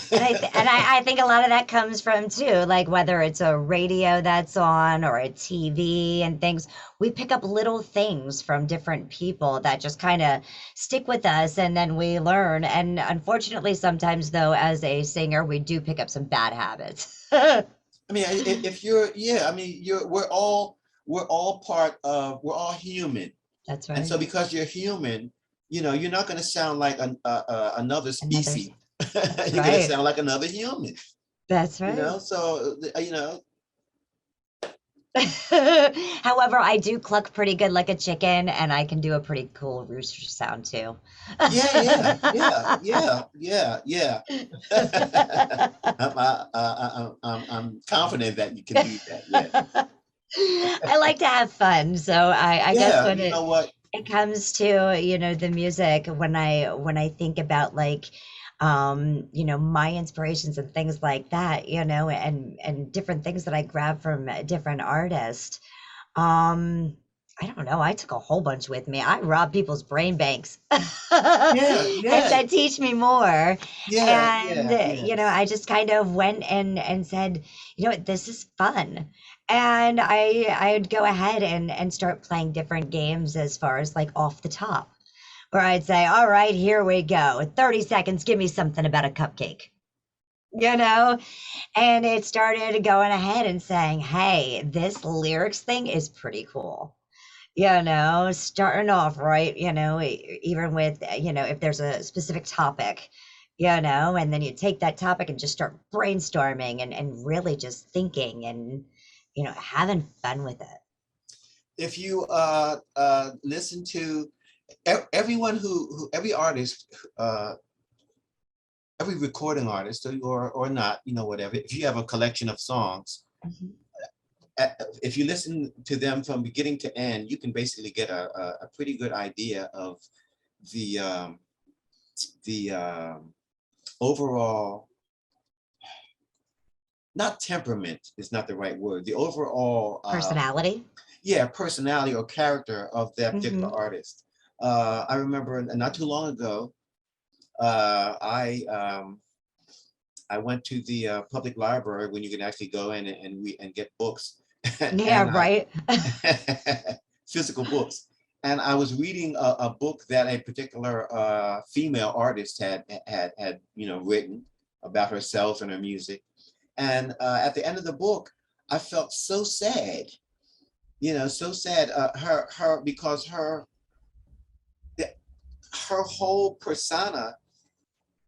And I think a lot of that comes from too, like whether it's a radio that's on or a TV and things, we pick up little things from different people that just kind of stick with us, and then we learn. And unfortunately, sometimes though, as a singer, we do pick up some bad habits. I mean, if we're all part of, we're all human. That's right. And so because you're human, you're not going to sound like another species. You're going to Right. sound like another human. That's right. So However, I do cluck pretty good like a chicken, and I can do a pretty cool rooster sound too. yeah. I'm confident that you can do that. Yeah. I like to have fun, so I guess Yeah. when You know what? it comes to the music, when I think about like my inspirations and things like that, and different things that I grab from different artists. um I don't know, I took a whole bunch with me. I rob people's brain banks and Yeah. that teach me more. And Yeah. I just kind of went and said, you know what, this is fun. And I'd go ahead and start playing different games as far as like off the top, where I'd say, all right, here we go. 30 seconds, give me something about a cupcake. You know, and it started going ahead and saying, hey, this lyrics thing is pretty cool. Starting off right, even with, if there's a specific topic, and then you take that topic and just start brainstorming and really just thinking and, having fun with it. If you listen to everyone every artist, every recording artist or not, whatever, if you have a collection of songs, Mhm. if you listen to them from beginning to end, you can basically get a pretty good idea of the overall, not temperament is not the right word, the overall Personality. personality or character of that particular Hmm. artist. I remember not too long ago, I went to the public library when you can actually go in and get books Yeah, and right. physical books. And I was reading a book that a particular female artist had written about herself and her music. And at the end of the book, I felt so sad, so sad. Because her whole persona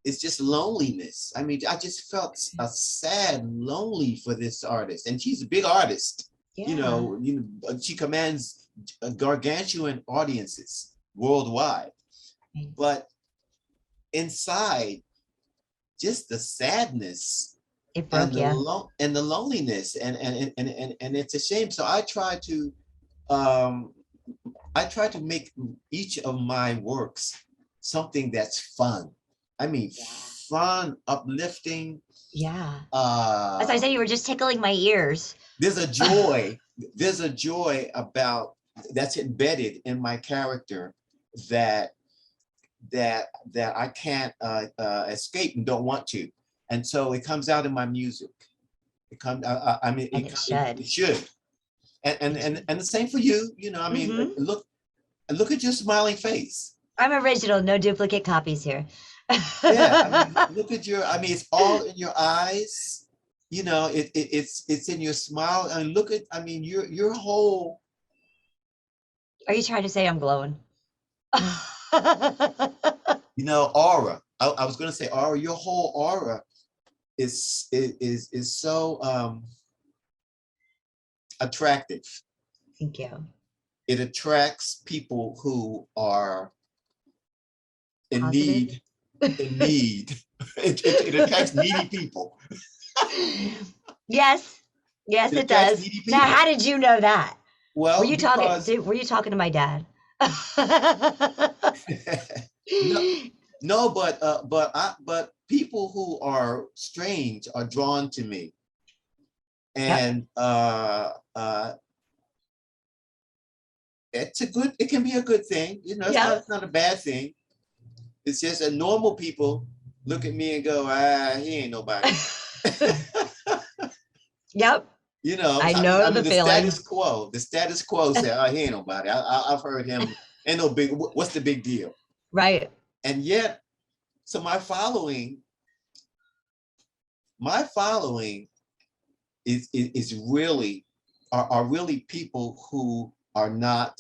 is just loneliness. I mean, I just felt a sad, lonely for this artist, and she's a big artist. Yeah. She commands gargantuan audiences worldwide, but inside, just the sadness It and broke you. the loneliness, and it's a shame. So um, I try to make each of my works something that's fun. I mean, Yeah. fun, uplifting. Yeah. As I Uh, said, you were just tickling my ears. there's a joy about that's embedded in my character that I can't escape and don't want to, and so it comes out in my music. It comes. I mean, And it should. it should, and the same for you. I mean, Hmm. look at your smiling face. I'm original, no duplicate copies here. Yeah, I mean, look at I mean, it's all in your eyes. It's in your smile. And look at, I mean, your whole, Are you trying to say I'm glowing? aura. I was gonna say aura. Your whole aura is so attractive. Thank you. It attracts people who are in Positive. need. In need. It attracts needy people. Yes. Yes, It it attracts does. needy Now, people. how did you know that? Were Well, you because talking to my dad? no, but people who are strange are drawn to me, Yep. and it can be a good thing, Yep. it's not a bad thing. It's just that normal people look at me and go, he ain't nobody. Yep. I know I the mean, feeling. the status quo say, he ain't nobody. I've heard him, ain't no big, what's the big deal? Right. And yet, so my following is really, are really people who are not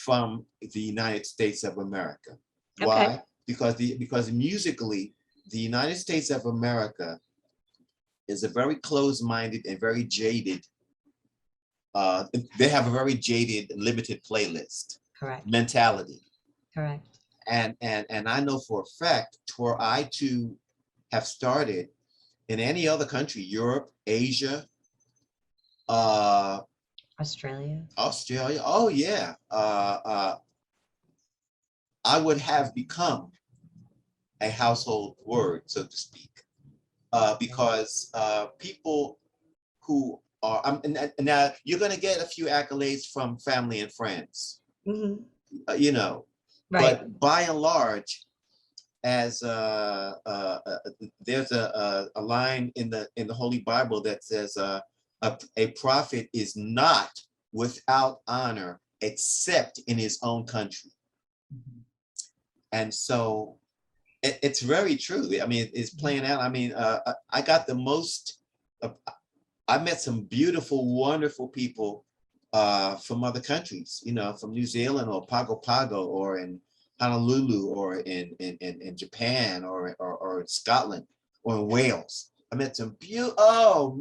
from the United States of America. Okay. Why? Because musically, the United States of America is a very closed-minded and very jaded. They have a very jaded, limited playlist Correct. mentality. Correct. And I know for a fact, were I to have started in any other country, Europe, Asia, Australia. oh yeah, I would have become a household word, so to speak, because people who are, and now you're going to get a few accolades from family and friends, Mm-hmm. you know, Right. but by and large, as there's a line in the Holy Bible that says a prophet is not without honor except in his own country. Mm-hmm. And so it's very true. I mean, it's playing out. I mean, I got the most, I met some beautiful, wonderful people from other countries, you know, from New Zealand or Pago Pago or in Honolulu or in Japan or in Scotland or in Wales. I met some beautiful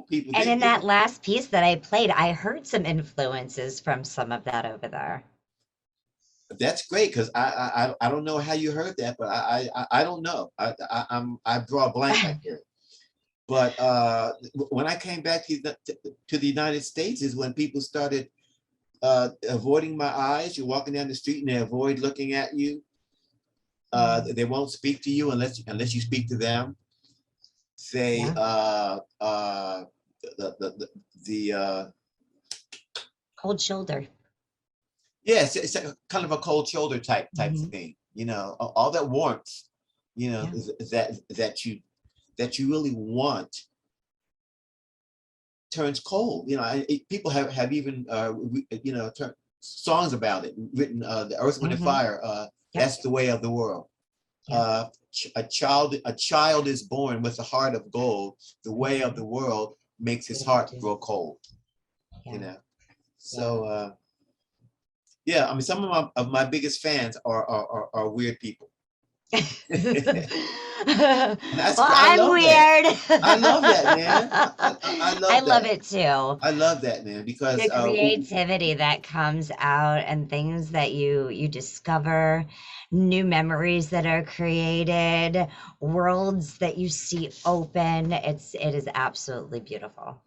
people. And in that last piece that I played, I heard some influences from some of that over there. That's great, because I don't know how you heard that, but I don't know. I draw a blank right here. But when I came back to the United States is when people started avoiding my eyes. You're walking down the street and they avoid looking at you. They won't speak to you unless you speak to them. They the cold shoulder. Yes, it's a kind of a cold shoulder type thing, you know, all that warmth, you know, that you really want turns cold. You know, people have even you know, songs about it written. The Earth, Wind, and Fire. That's the way of the world. A child is born with a heart of gold. The way of the world makes his heart grow cold. You know, so. Yeah, I mean, some of my biggest fans are weird people. Well, I'm weird. I love that, man. I love it too. I love that, man, because the creativity that comes out and things that you discover, new memories that are created, worlds that you see open. It is absolutely beautiful.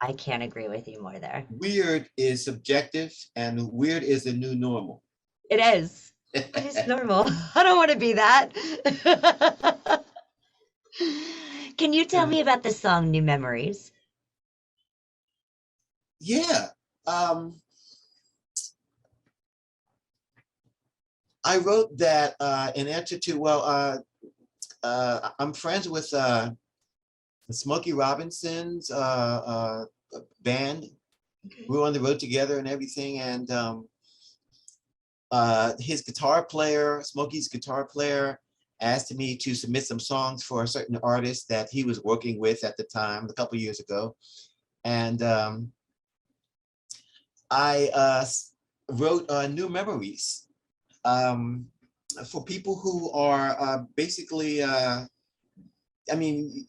I can't agree with you more there. Weird is subjective, and weird is the new normal. It is. It is normal. I don't want to be that. Can you tell me about the song New Memories? Yeah. I wrote that in answer to, well, I'm friends with Smokey Robinson's band. We were on the road together and everything, and his guitar player, Smokey's guitar player, asked me to submit some songs for a certain artist that he was working with at the time, a couple years ago, and I wrote New Memories for people who are basically. I mean,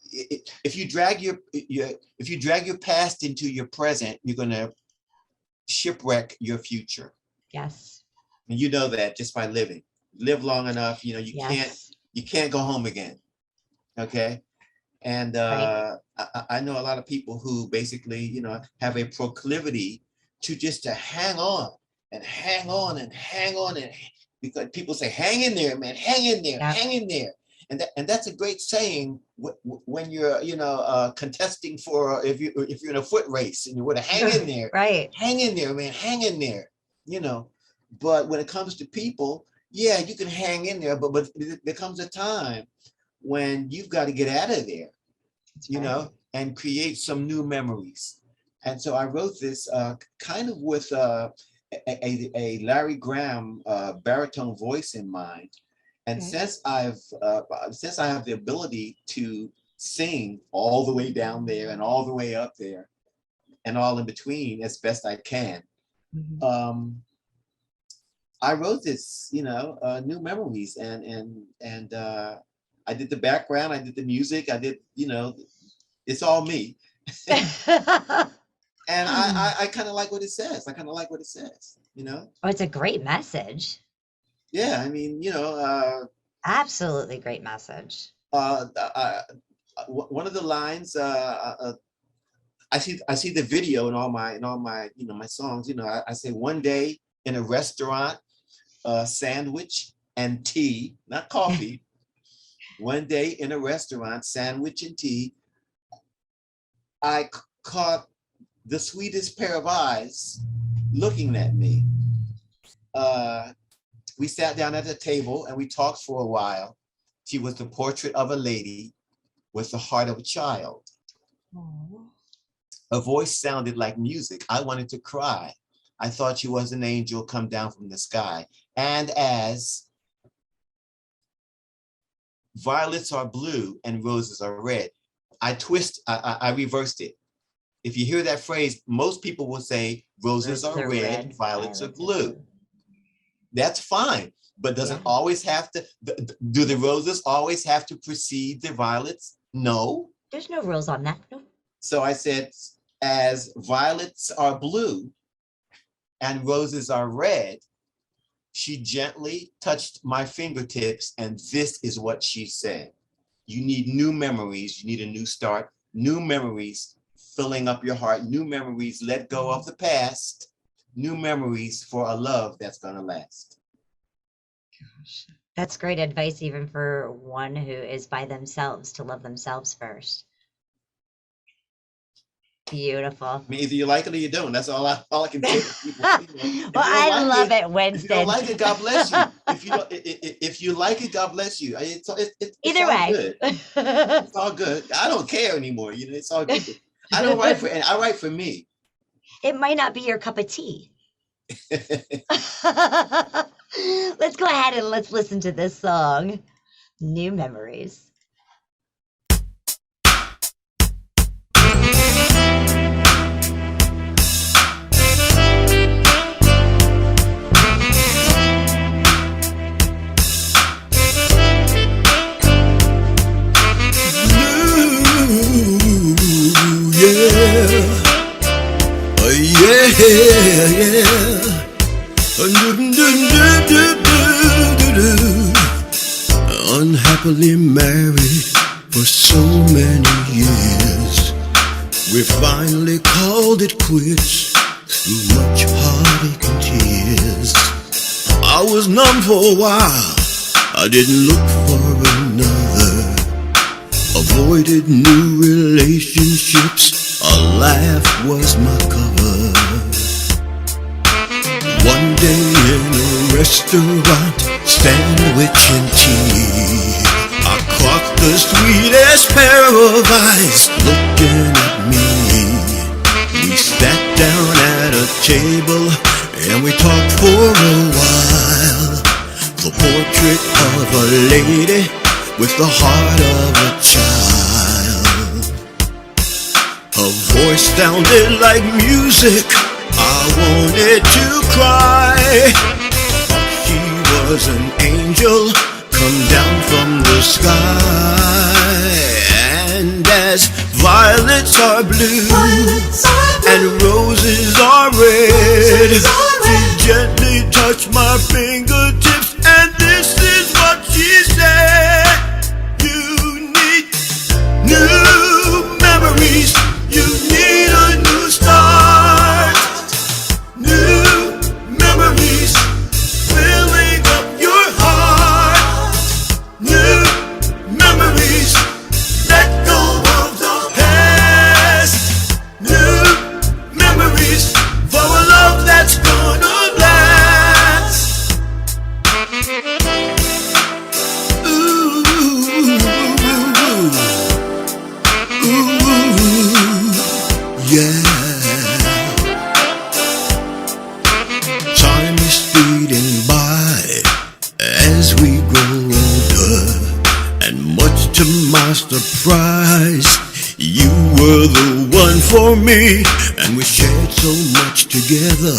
if you drag your past into your present, you're gonna shipwreck your future. Yes. And you know that just by living. Live long enough, you know, you can't go home again. Okay. And right. I know a lot of people who basically, you know, have a proclivity to hang on and hang on and hang on, and because people say, hang in there, man, hang in there, hang in there. And that's a great saying when you're, you know, contesting for, if you're in a foot race and you want to hang in there, right? Hang in there, man, hang in there, you know. But when it comes to people, yeah, you can hang in there, but there comes a time when you've got to get out of there, you know, and create some new memories. And so I wrote this kind of with a Larry Graham baritone voice in mind. And since I have the ability to sing all the way down there and all the way up there and all in between as best I can, I wrote this, New Memories, and I did the background, I did the music, I did, it's all me. And I kind of like what it says. Oh, it's a great message. Yeah, I mean, Absolutely great message. one of the lines, I see the video in all my my songs. I say one day in a restaurant, sandwich and tea, not coffee. One day in a restaurant, sandwich and tea, I caught the sweetest pair of eyes looking at me. We sat down at the table and we talked for a while. She was the portrait of a lady with the heart of a child. Aww. Her voice sounded like music. I wanted to cry. I thought she was an angel come down from the sky. And as violets are blue and roses are red, I reversed it. If you hear that phrase, most people will say roses are red, violets are blue. That's fine, but does it always have to, do the roses always have to precede the violets? No. There's no rules on that. No. So I said, as violets are blue and roses are red, she gently touched my fingertips, and this is what she said. You need new memories. You need a new start, new memories filling up your heart, new memories, let go of the past, new memories for a love that's gonna last. Gosh, that's great advice, even for one who is by themselves, to love themselves first. Beautiful. I mean, either you like it or you don't. That's all I can say to people. Well, I love it, Winston. If you don't like it, God bless you. If you like it, God bless you. It's Either all way. good. It's all good. I don't care anymore. It's all good. I don't write for, and I write for me. It might not be your cup of tea. Let's go ahead and let's listen to this song, New Memories. Unhappily married for so many years, we finally called it quits through much heartache and tears. I was numb for a while, I didn't look for another, avoided new relationships, a laugh was my cover. One day in a restaurant, sandwich and tea, I caught the sweetest pair of eyes looking at me. We sat down at a table and we talked for a while. The portrait of a lady with the heart of a child. Her voice sounded like music. I wanted to cry. She was an angel come down from the sky. And as violets are blue and roses are red, she gently touched my fingertips, and this is what she said. You need new memories. You need a new start. New memories filling up your heart. New memories, let go of the past. New memories for a love that's gonna last. Ooh, ooh, yeah. Time is speeding by as we grow older, and much to my surprise, you were the one for me, and we shared so much together.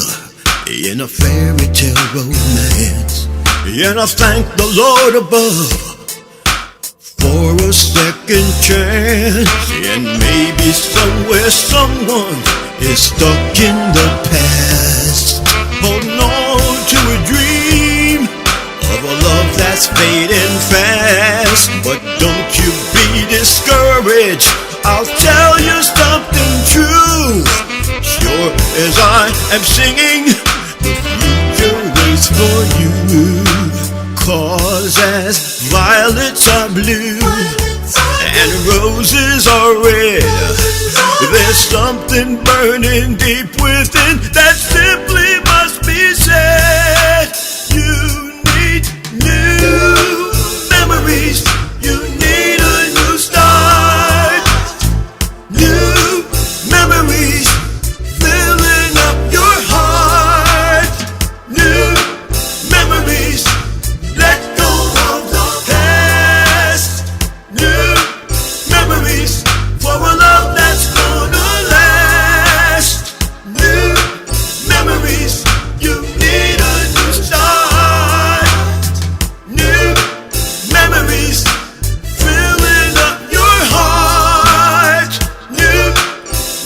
in a fairy tale romance. And I thank the Lord above for a second chance. And maybe somewhere someone is stuck in the past, holding on to a dream of a love that's fading fast. But don't you be discouraged, I'll tell you something true. Sure as I am singing, the future waits for you. 'Cause as violets are blue and roses are red, there's something burning deep within that simply must be said. You need new memories. You need a new start. New memories filling up your heart. New memories. Let go of the past. New memories for a love that's gonna last. New memories. You need a new start. New memories filling up your heart. New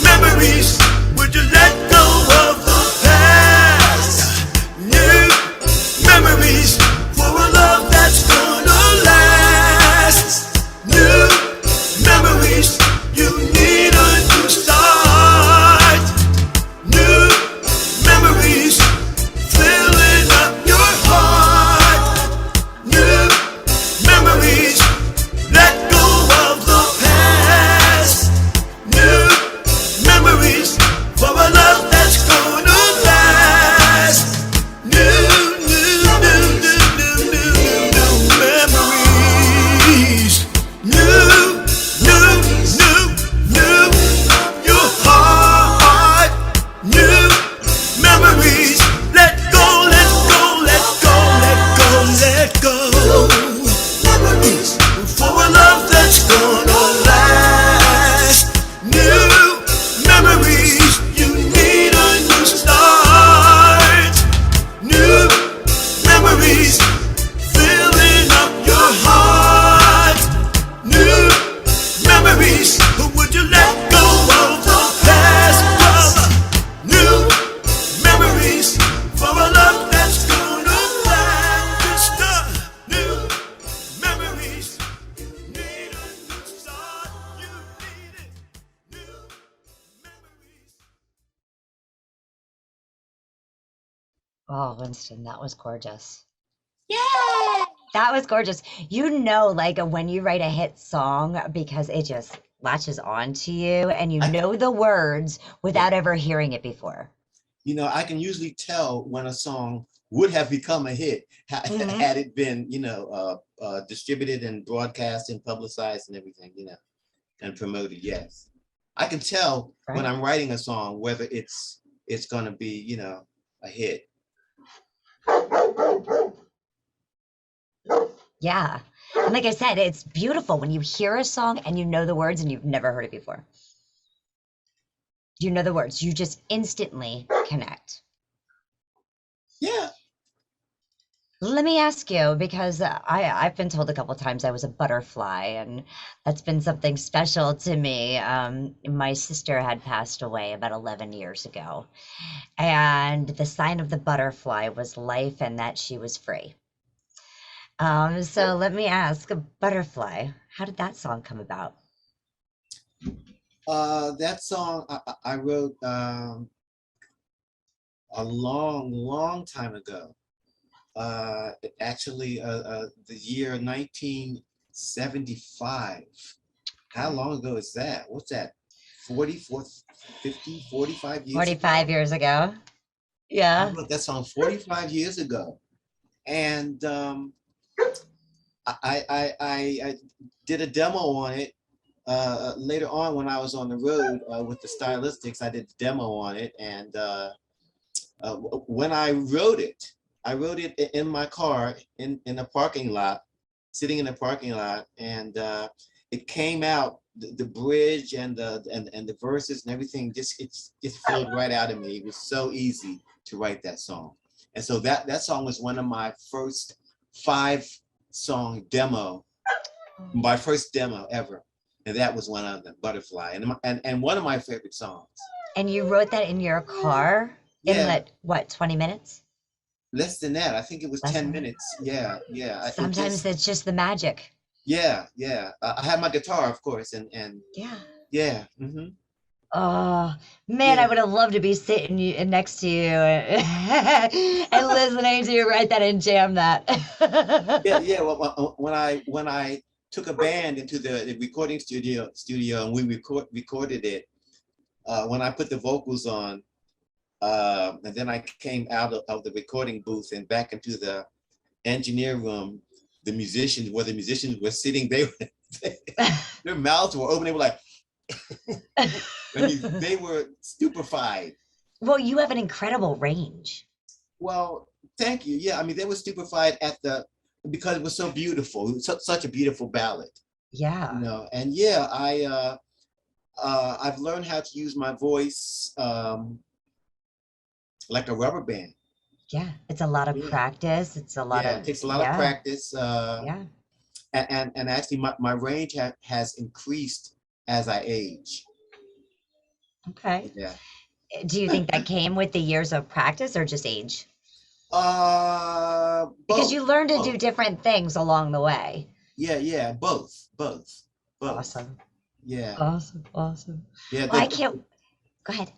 memories. Would you let go of the past? New memories for a love that's gonna last. New memories. You need a new start. New memories filling up your heart. New memories. Let go of the past. New memories for a love that's gonna last. New memories. New, your heart. New memories. Let go, let go, let go, let go, let go. Memories for a love that's gonna last. New memories. You need a new start. New memories filling up your heart. New memories. Would you let go of the past, brother? New memories for a love that's gonna last. New memories. You need a new start. You need it. New memories. Oh, Winston, that was gorgeous. Yay! That was gorgeous. You know, like when you write a hit song because it just latches on to you and you know the words without ever hearing it before. You know, I can usually tell when a song would have become a hit had it been, distributed and broadcast and publicized and everything, and promoted. Yes, I can tell when I'm writing a song whether it's going to be, a hit. Yeah. And like I said, it's beautiful when you hear a song and you know the words and you've never heard it before. You know the words, you just instantly connect. Yeah. Let me ask you, because I've been told a couple of times I was a butterfly, and that's been something special to me. My sister had passed away about 11 years ago, and the sign of the butterfly was life and that she was free. So let me ask, Butterfly, how did that song come about? That song I wrote a long time ago. Actually, the year 1975. How long ago is that? What's that? 44, 50, 45 years 45 ago? years ago. I Yeah. wrote that song 45 years ago. And I did a demo on it later on when I was on the road with the Stylistics. I did a demo on it, and when I wrote it in my car in a parking lot, sitting in a parking lot, and it came out. The bridge and the verses and everything just flowed right out of me. It was so easy to write that song. And so that song was one of my first 5-song demo, my first demo ever. And that was one of them, Butterfly, and one of my favorite songs. And you wrote that in your car in what, 20 minutes? Less than that. I think it was Less 10 than minutes. Yeah. Sometimes it's just the magic. Yeah. I had my guitar, of course, and yeah. Mm-hmm. Oh man, I would have loved to be sitting next to you and listening to you write that and jam that. Yeah. Well, when I took a band into the recording studio and we recorded it, when I put the vocals on, and then I came out of the recording booth and back into the engineer room, the musicians were sitting, their mouths were open. They were like, they were stupefied. Well, you have an incredible range. Well, thank you. Yeah, I mean, they were stupefied because it was so beautiful. It was such a beautiful ballad. Yeah. You know, and yeah, I've learned how to use my voice like a rubber band. Yeah, it's a lot of practice. It's a lot of. It takes a lot of practice. Yeah. And actually, my range has increased as I age. Okay. Yeah. Do you think that came with the years of practice or just age? Because you learn to do different things along the way. Yeah, both. Awesome. Yeah. Awesome. Yeah. Well, I can't. Go ahead.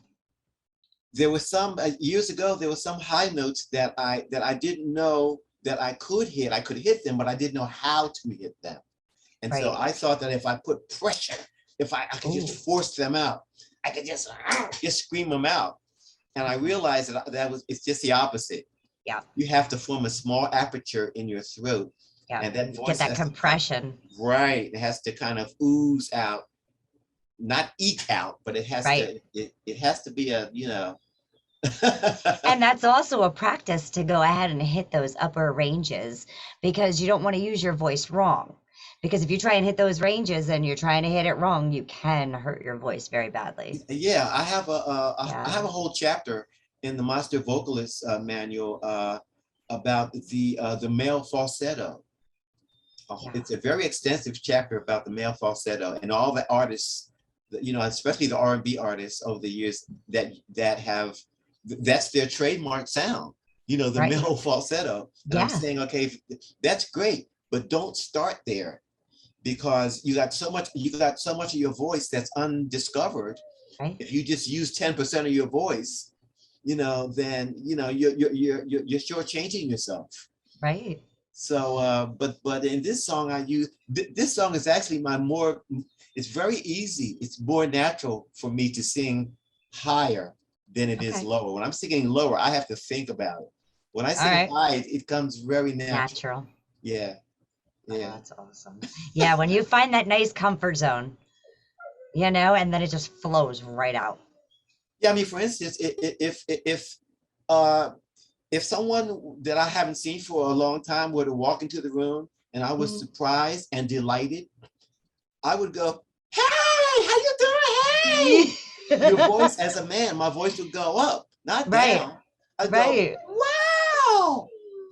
There was some years ago. There were some high notes that I didn't know that I could hit. I could hit them, but I didn't know how to hit them. And so I thought that if I put pressure, if I could just force them out, I could just scream them out. And I realized that it's just the opposite. Yeah. You have to form a small aperture in your throat. Yeah. And that voice get that compression. Right. It has to kind of ooze out, not eke out, but it has to. It has to be a, you know. And that's also a practice to go ahead and hit those upper ranges, because you don't want to use your voice wrong. Because if you try and hit those ranges and you're trying to hit it wrong, you can hurt your voice very badly. Yeah, I have a whole chapter in the Master Vocalist manual about the male falsetto. It's a very extensive chapter about the male falsetto and all the artists, you know, especially the R&B artists over the years that have, that's their trademark sound, you know, the male falsetto. And I'm saying, okay, that's great, but don't start there, because you got so much of your voice that's undiscovered. Right. If you just use 10% of your voice, you know, then you know you're shortchanging yourself. Right. So, but in this song I use this song is actually it's very easy. It's more natural for me to sing higher than it is lower. When I'm singing lower, I have to think about it. When I sing high, it comes very natural. Yeah. Yeah. Oh, that's awesome. Yeah, when you find that nice comfort zone, you know, and then it just flows right out. Yeah, I mean, for instance, if someone that I haven't seen for a long time were to walk into the room and I was surprised and delighted, I would go, "Hey, how you doing? Hey!" Your voice as a man, my voice would go up, not down. I'd go, "Wow!"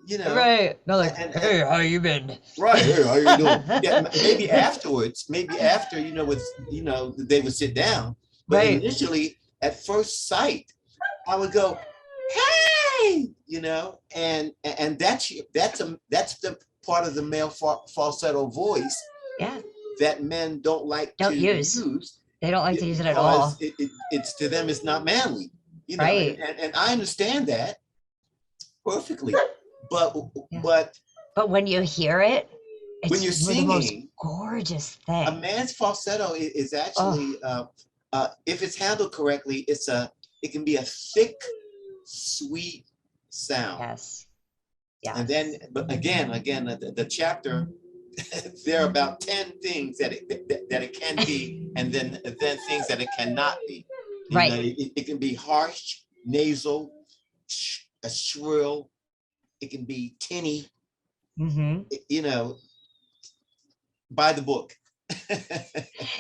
You know, no, like, "Hey, how you been?" Right, "Hey, how you doing?" Yeah, maybe afterwards, you know, they would sit down. But initially, at first sight, I would go, "Hey," you know, and that's the part of the male falsetto voice that men don't use. They don't like to use it at all. It's to them, it's not manly, you know, and I understand that perfectly. But when you hear it, it's when you're singing, the most gorgeous thing. A man's falsetto is actually, if it's handled correctly, it can be a thick, sweet sound. Yes. Yeah. And then, but again, the chapter, there are about 10 things that it can be, and then things that it cannot be. You know, it can be harsh, nasal, a shrill. It can be tinny. You know, by the book.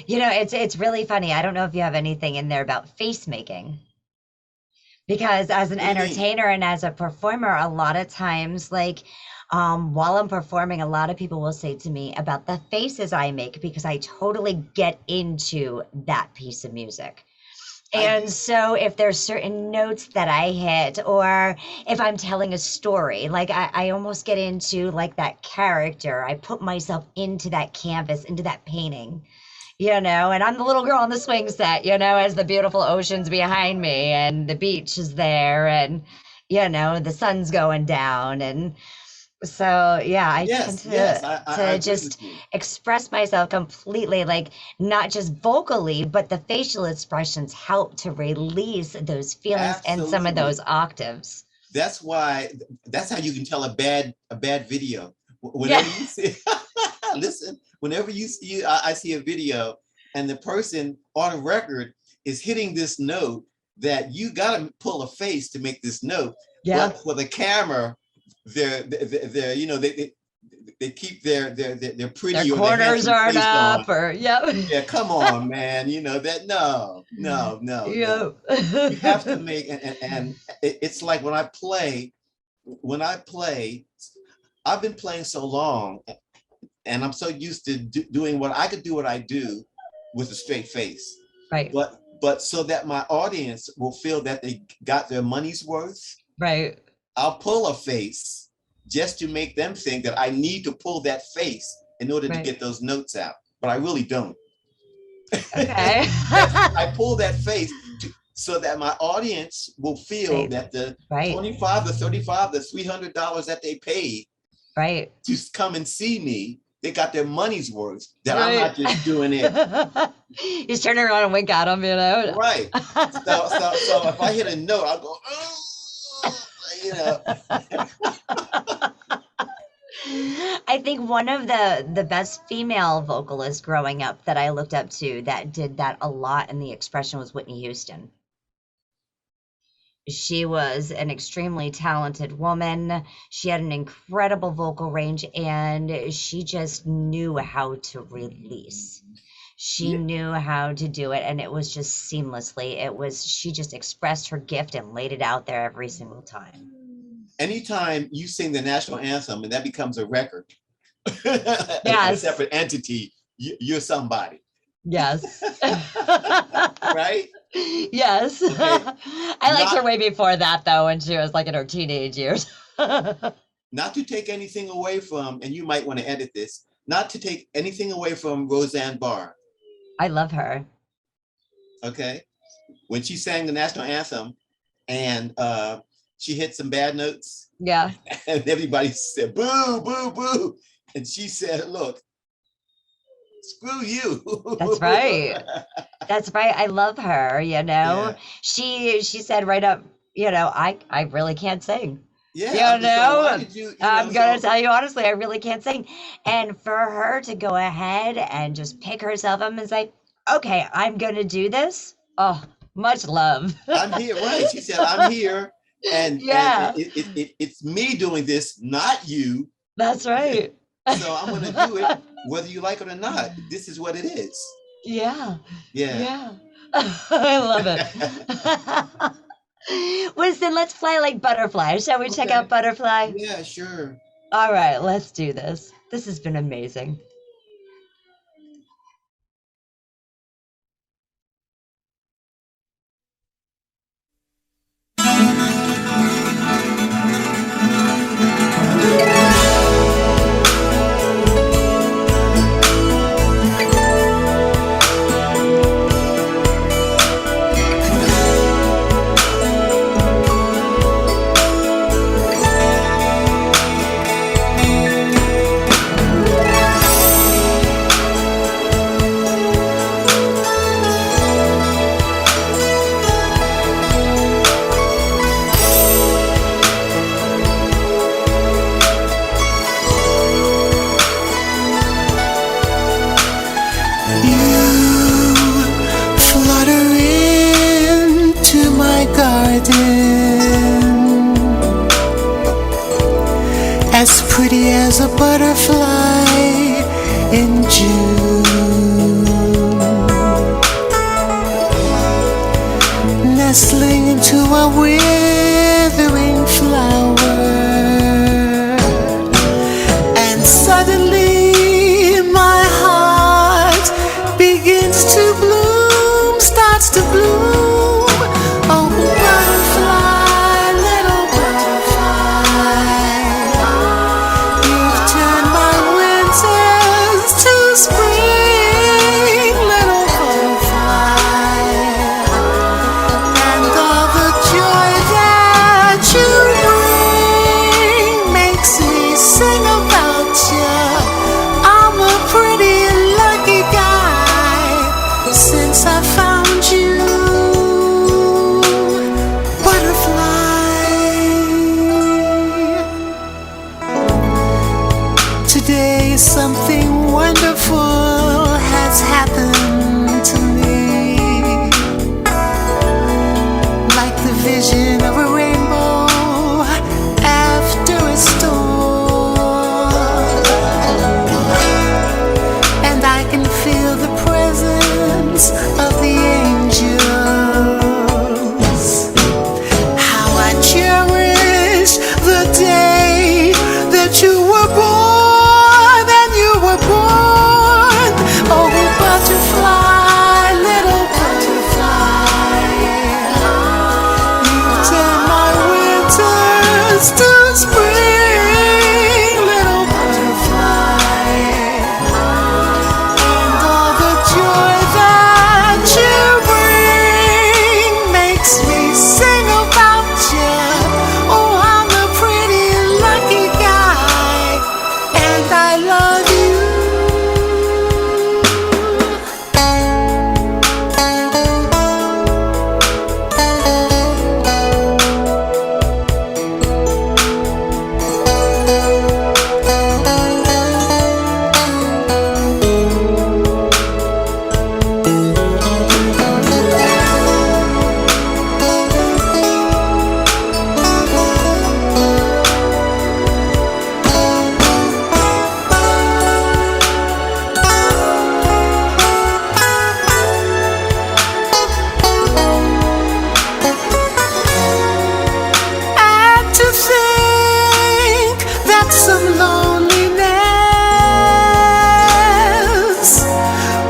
You know, it's really funny. I don't know if you have anything in there about face making, Because as an What do you mean? entertainer and as a performer, a lot of times, like while I'm performing, a lot of people will say to me about the faces I make because I totally get into that piece of music. And so if there's certain notes that I hit, or if I'm telling a story, like I almost get into like that character. I put myself into that canvas, into that painting, and I'm the little girl on the swing set, as the beautiful ocean's behind me and the beach is there and, the sun's going down. And so, yeah, I tend Yes, yes, I to agree just with you. express myself completely, like not just vocally, but the facial expressions help to release those feelings and some of Absolutely. those octaves. That's how you can tell a bad video. Yeah. Whenever you see, listen, whenever you see, I see a video and the person on record is hitting this note that you got to pull a face to make this note. Yeah. But for the camera, they're they keep their pretty Their or they have corners some aren't face up, on. or Yeah, come on, man. That no. Yep. You have to make and it's like when I play, I've been playing so long and I'm so used to doing what I could do what I do with a straight face. Right. But so that my audience will feel that they got their money's worth, Right. I'll pull a face just to make them think that I need to pull that face in order to Right. get those notes out. But I really don't. Okay. I pull that face so that my audience will feel that the Right. $25, the $35, the $300 that they paid Right. to come and see me, they got their money's worth. That Right. I'm not just doing it. You just turn around and wink at them, Right. So if I hit a note, I'll go, oh, I think one of the best female vocalists growing up that I looked up to that did that a lot in the expression was Whitney Houston. She was an extremely talented woman. She had an incredible vocal range and she just knew how to release. She knew how to do it and it was just seamlessly. She just expressed her gift and laid it out there every single time. Anytime you sing the national anthem and that becomes a record, Yes. a separate entity, you're somebody. Yes. Right? Yes. Okay. I liked her way before that though, when she was like in her teenage years. Not to take anything away from, and you might want to edit this, not to take anything away from Roseanne Barr. I love her. Okay. When she sang the national anthem and she hit some bad notes Yeah. and everybody said, boo, boo, boo. And she said, look, screw you. That's right. That's right. I love her, Yeah. She said right up, I really can't sing. Yeah. So why did you I'm going to tell you honestly, I really can't sing. And for her to go ahead and just pick herself up and say, okay, I'm going to do this. Oh, much love. I'm here, right? She said, I'm here. And, Yeah. and it's me doing this, not you. That's right. So I'm going to do it whether you like it or not. This is what it is. Yeah. Yeah. Yeah. I love it. Winston, let's fly like butterflies. Shall we check Okay. out Butterfly? Yeah, sure. All right, let's do this. This has been amazing. Flutter into my garden, as pretty as a butterfly in June, nestling in to a withering flower, and suddenly my heart begins to bloom, starts to bloom. Oh, butterfly, little butterfly, you've turned my winters to spring, little butterfly, and all the joy that you bring makes me sing about you. I'm a pretty lucky guy since I found you, butterfly. Today something wonderful has happened to me, like the vision of a rainbow after a storm, and I can feel the presence of the angels. How I cherish the day that you were born, and you were born. Oh, butterfly, little butterfly, you've turned my winters to spring, little butterfly, and all the joy that you bring makes me sing about you. Oh, I'm a pretty lucky guy, and I love you. And to think that some loneliness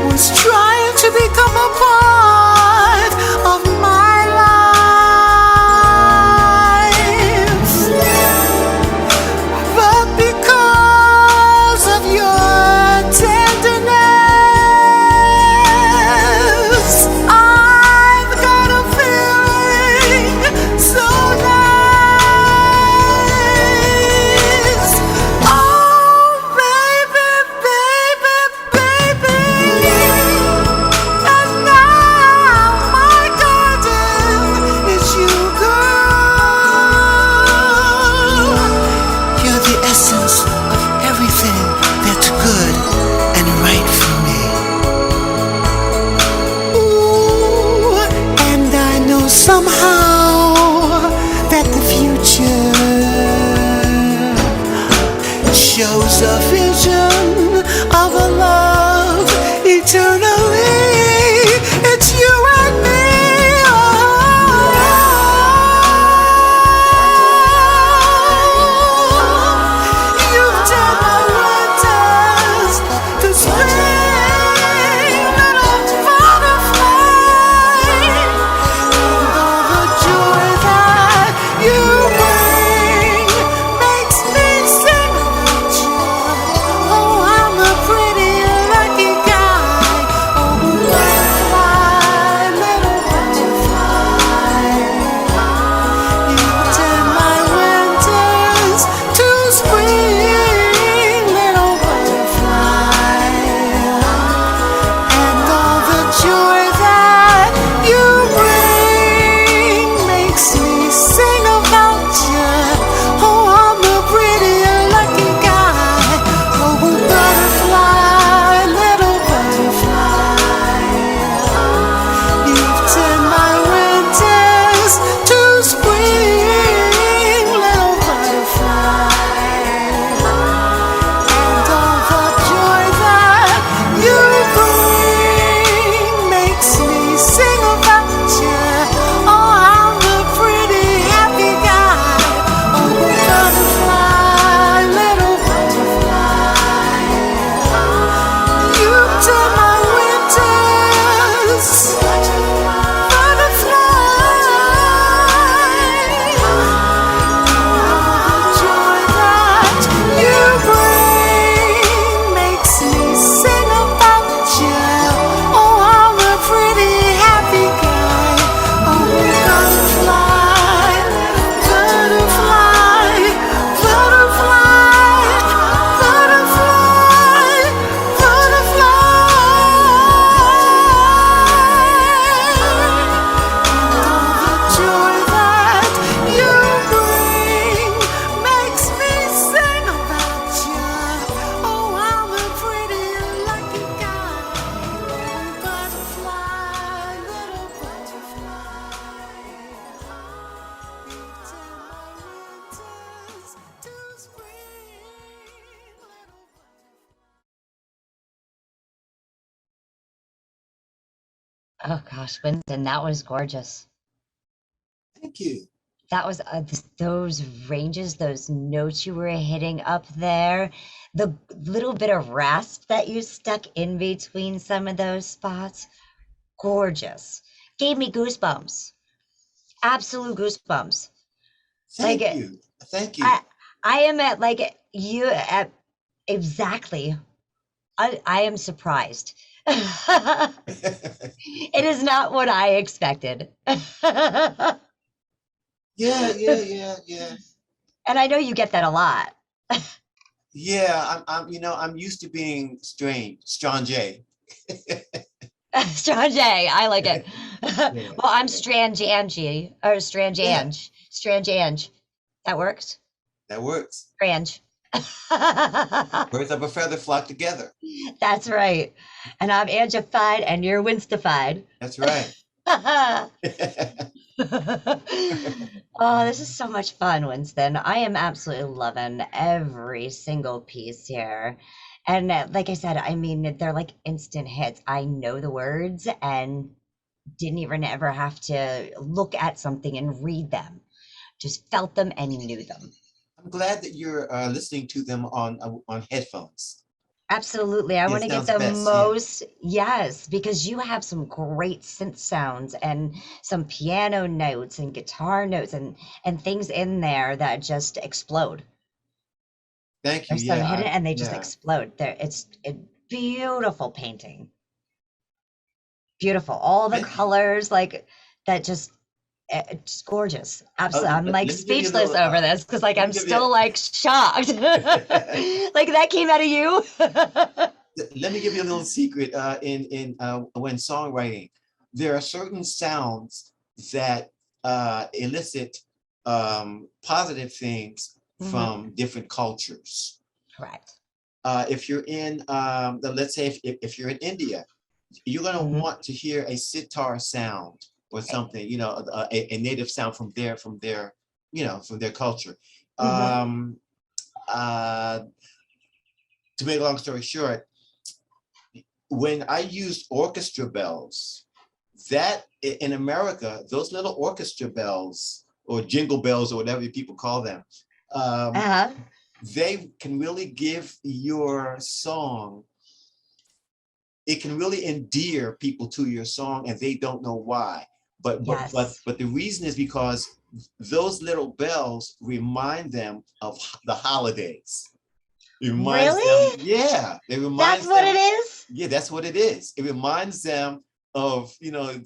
was trying to become a part of my life, but because of your tenderness, I've got a feeling so nice. Oh, baby, baby, baby, and now my garden is you, girl. You're the essence of everything that's good and right for me. Ooh, and I know somehow that the future shows a vision of a love eternally. It's you and me. You've turned my winters to spring, little butterfly, and all the joy that you bring makes me sing about you. Oh gosh, Winston, that was gorgeous. Thank you. That was those ranges, those notes you were hitting up there, the little bit of rasp that you stuck in between some of those spots. Gorgeous. Gave me goosebumps. Absolute goosebumps. Thank Like you. Thank you. I am at like you at exactly. I am surprised. It is not what I expected. Yeah. And I know you get that a lot. Yeah, I'm used to being strange. Strange, I like it. Yeah, Well, I'm Strange Angie or Strange Yeah. Ange. Strange Ange. That works. that works. Strange. Birds of a feather flock together. That's right. And I'm Angified and you're Winstified. That's right. Oh, this is so much fun, Winston. I am absolutely loving every single piece here. And like I said, I mean, they're like instant hits. I know the words and didn't even ever have to look at something and read them. Just felt them and knew them. I'm glad that you're listening to them on headphones. Absolutely. I Yeah, want to get sounds the best, yeah. most, yes, because you have some great synth sounds and some piano notes and guitar notes and things in there that just explode. Thank you. There's some hidden and they just yeah. explode. There, it's a beautiful painting. Beautiful. All the Thank you. colors, like that, just it's gorgeous. Absolutely. I'm let like me give you a speechless little, over this because like let me I'm give you still like shocked. Like that came out of you. Let me give you a little secret. When songwriting, there are certain sounds that elicit positive things from different cultures. Correct. If you're in, let's say if you're in India, you're going to want to hear a sitar sound or something, a native sound from their culture. To make a long story short, when I used orchestra bells, that in America, those little orchestra bells or jingle bells or whatever people call them, they can really give your song, it can really endear people to your song and they don't know why. But the reason is because those little bells remind them of the holidays. It reminds them, yeah, it reminds That's what them, it is? Yeah, that's what it is. It reminds them of,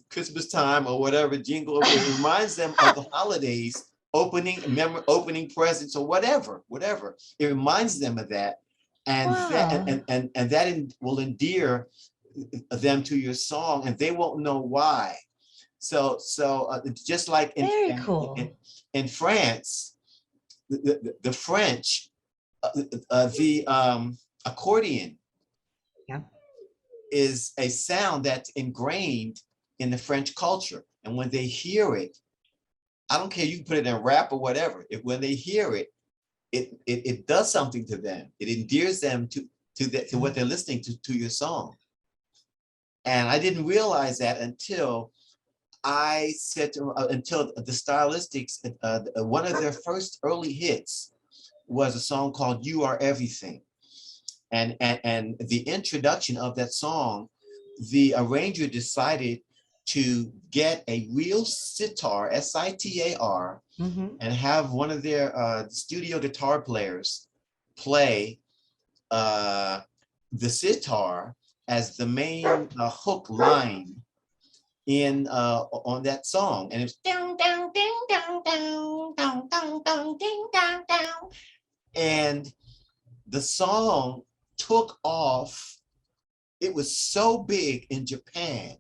Christmas time or whatever jingle. It reminds them of the holidays, opening presents or whatever. It reminds them of that. And that will endear them to your song and they won't know why. So just like in France, the French, the accordion is a sound that's ingrained in the French culture. And when they hear it, I don't care, you can put it in rap or whatever. When they hear it, it does something to them. It endears them to what they're listening to your song. And I didn't realize that until I said until the Stylistics, one of their first early hits was a song called "You Are Everything," and the introduction of that song, the arranger decided to get a real sitar, sitar, and have one of their studio guitar players play the sitar as the main hook line in on that song, and it's down down ding down down down down down ding down down, and the song took off. It was so big in Japan.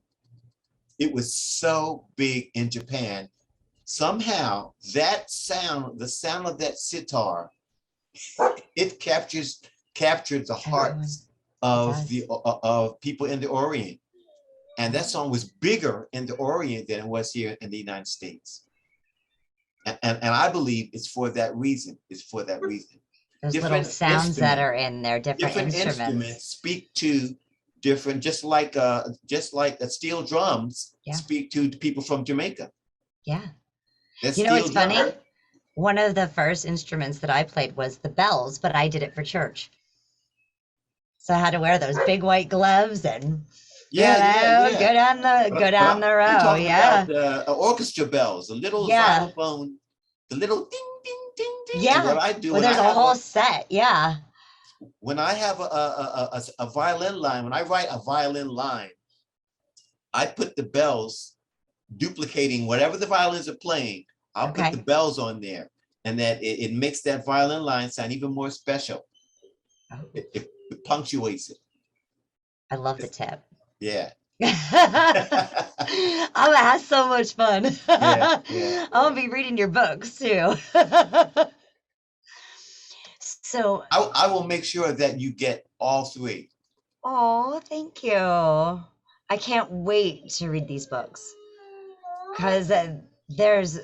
Somehow that sound, the sound of that sitar, it captured the hearts of people in the Orient. And that song was bigger in the Orient than it was here in the United States. And I believe it's for that reason. Those little sounds that are in there, different instruments speak to different, just like the steel drums speak to people from Jamaica. Yeah. That's You know what's steel drum. funny? One of the first instruments that I played was the bells, but I did it for church. So I had to wear those big white gloves and go down the I'm row. talking Yeah. about orchestra bells, the little Yeah. xylophone, the little ding, ding, ding, ding. Yeah. And what I do Well, when there's I a have whole set. Yeah. when I have a violin line, when I write a violin line, I put the bells duplicating whatever the violins are playing. I'll put the bells on there, and that it makes that violin line sound even more special. Oh. It punctuates it. I love the tip. Yeah. I'm gonna have so much fun. Yeah. I'm gonna be reading your books too. So, I will make sure that you get all three. oh, thank you. I can't wait to read these books because there's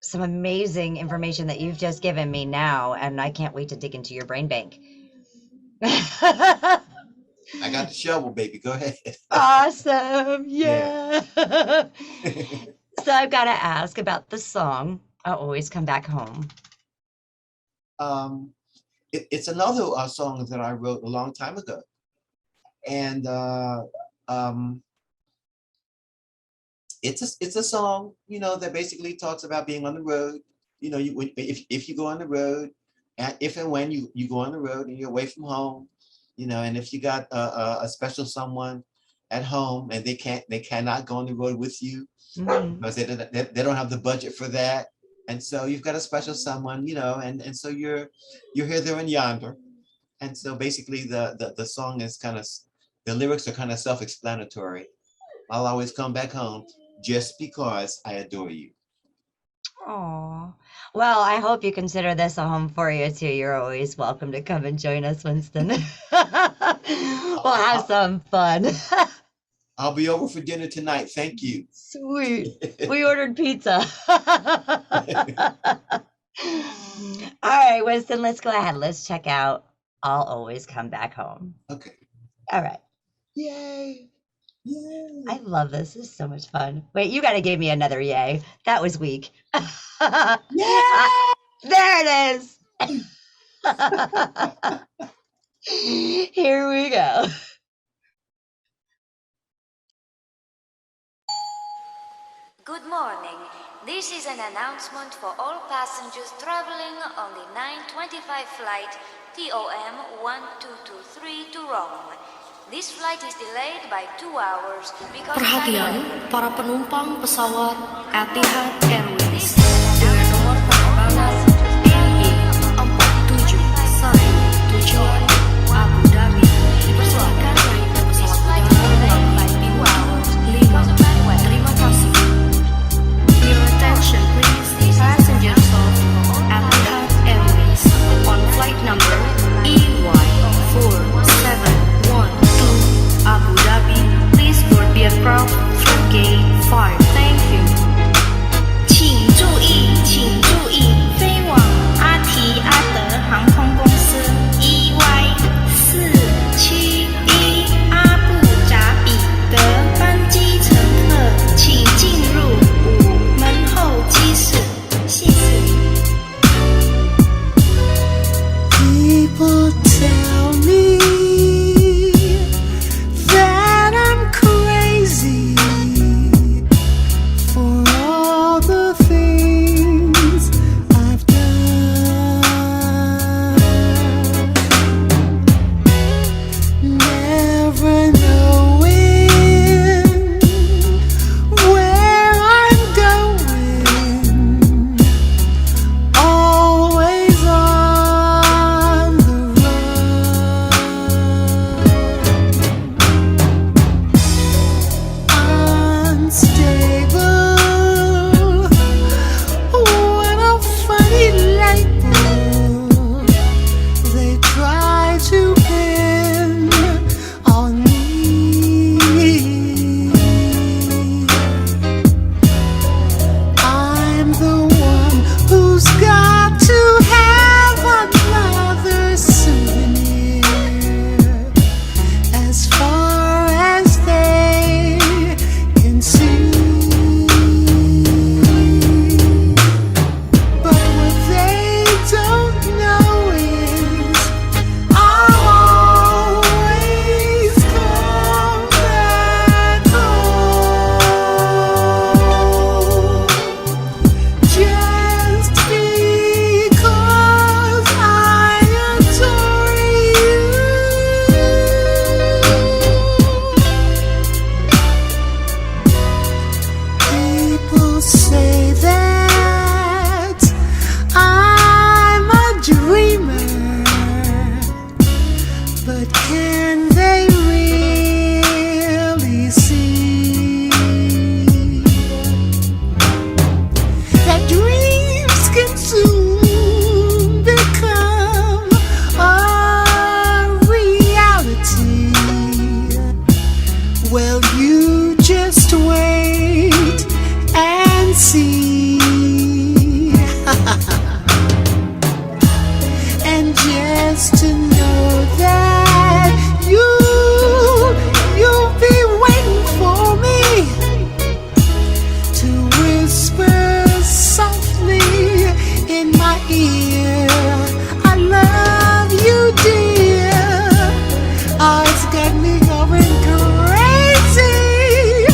some amazing information that you've just given me now, and I can't wait to dig into your brain bank. I got the shovel, baby. Go ahead. Awesome. Yeah. So I've got to ask about the song, I'll Always Come Back Home. It's another song that I wrote a long time ago. And it's a song, you know, that basically talks about being on the road. You know, if you go on the road, and if and when you go on the road and you're away from home, you know, and if you got a special someone at home and they cannot go on the road with you because they don't have the budget for that, and so you've got a special someone, you know, and so you're here, there, and yonder, and so basically the song is the lyrics are kind of self-explanatory. I'll always come back home just because I adore you. Oh, well, I hope you consider this a home for you too. You're always welcome to come and join us, Winston. We'll have some fun. I'll be over for dinner tonight. Thank you. Sweet. We ordered pizza. All right, Winston, let's go ahead. Let's check out I'll Always Come Back Home. Okay. All right. Yay. Yay. I love this. This is so much fun. Wait, you got to give me another yay. That was weak. Yeah. There it is. Here we go. Good morning. This is an announcement for all passengers traveling on the 9:25 flight TOM 1223 to Rome. This flight is delayed by 2 hours because Perhatian para penumpang pesawat Etihad Airways dengan nomor penerbangan EY47 tujuan Abu Dhabi dipersilakan naik ke pesawat udara flight 5. Terima kasih. Your attention please, passengers of Etihad Airways on flight number EY4712 Abu Dhabi, please board the aircraft through gate 5. Thank you. 请注意 just to know that you'll be waiting for me to whisper softly in my ear, I love you, dear. Oh, it's got me going crazy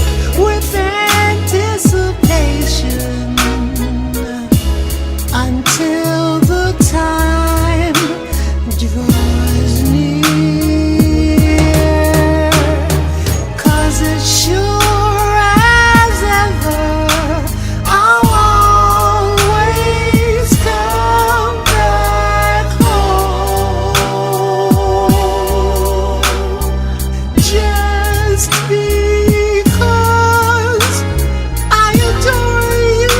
with anticipation until the time draws near. 'Cause as sure as ever, I'll always come back home. Just because I adore you,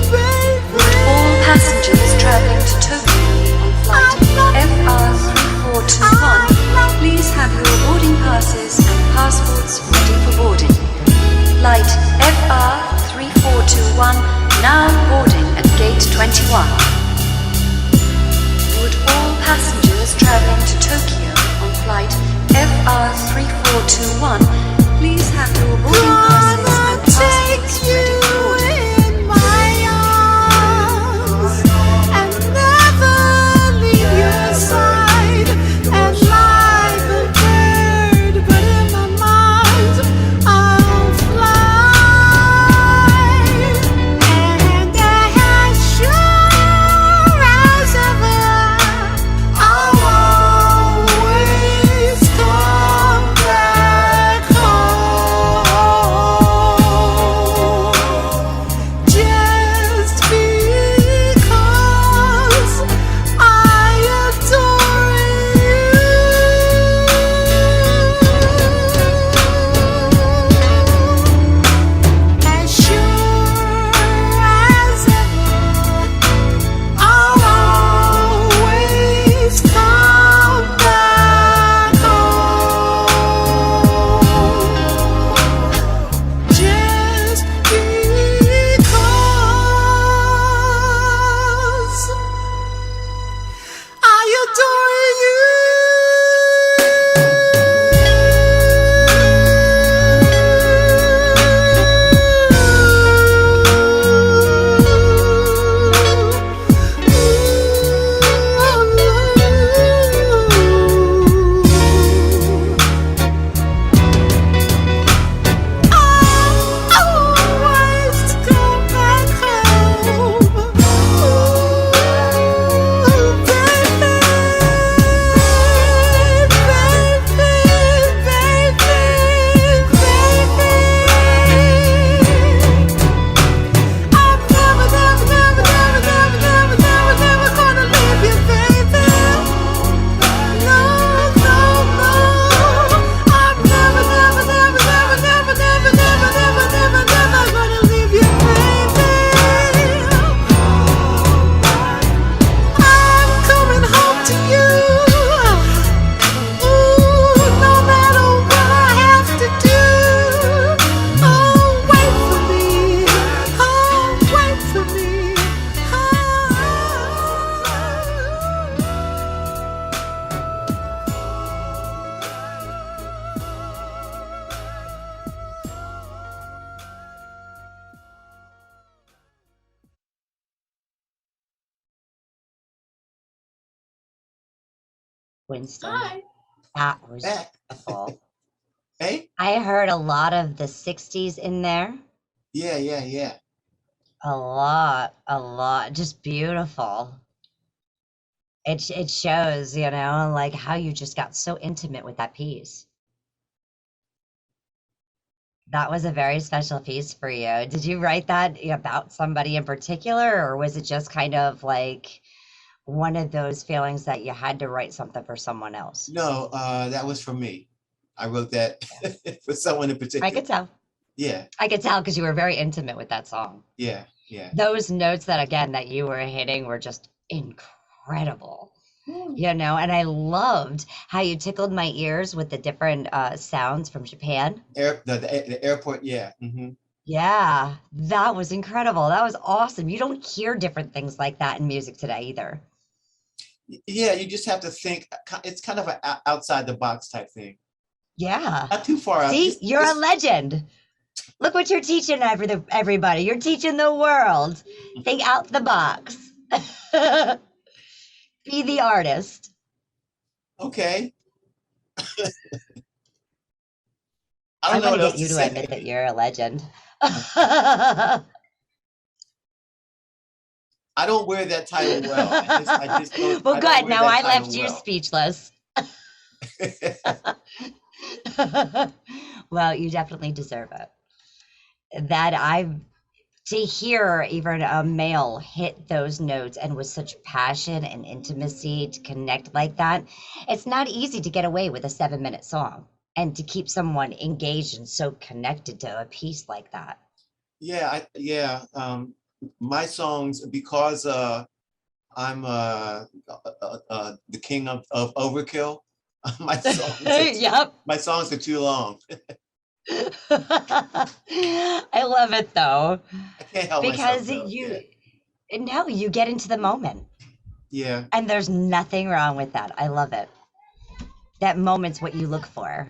baby. All passengers traveling to Tokyo on flight FR3421, please have your boarding passes and passports ready for boarding. Flight FR3421 now boarding at gate 21. Would all passengers traveling to Tokyo on flight FR3421 please have your boarding passes and passports ready for boarding. In my arms and never leave your side. And like a bird, but in my mind, I'll fly. And as sure as ever, I'll always come back home. Just because I adore you. As sure as ever, I'll always come back home. Just because I adore you. Always come back home, Winston, Hi. that was Back. beautiful. Hey? I heard a lot of the 60s in there. Yeah. A lot. Just beautiful. It shows, like how you just got so intimate with that piece. That was a very special piece for you. Did you write that about somebody in particular, or was it just kind of like one of those feelings that you had to write something for someone else? No, that was for me. I wrote that for someone in particular. I could tell. Yeah. I could tell because you were very intimate with that song. Yeah. Those notes that you were hitting were just incredible. And I loved how you tickled my ears with the different sounds from Japan. The airport, yeah. Mm-hmm. Yeah, that was incredible. That was awesome. You don't hear different things like that in music today either. Yeah, you just have to think. It's kind of an outside the box type thing. Yeah. Not too far out. See, you're a legend. Look what you're teaching everybody. You're teaching the world. Think out the box. Be the artist. Okay. I'm know going to what get you else to say. admit that you're a legend. I don't wear that title well. I just don't, Well, I don't good. wear Now that I left title you well. speechless. Well, you definitely deserve it. To hear even a male hit those notes and with such passion and intimacy to connect like that, it's not easy to get away with a 7-minute song and to keep someone engaged and so connected to a piece like that. Yeah, my songs, because I'm the king of overkill. My songs, Yep. my songs are too long. I love it though, I can't help because myself. you get into the moment, Yeah. and there's nothing wrong with that. I love it. That moment's what you look for.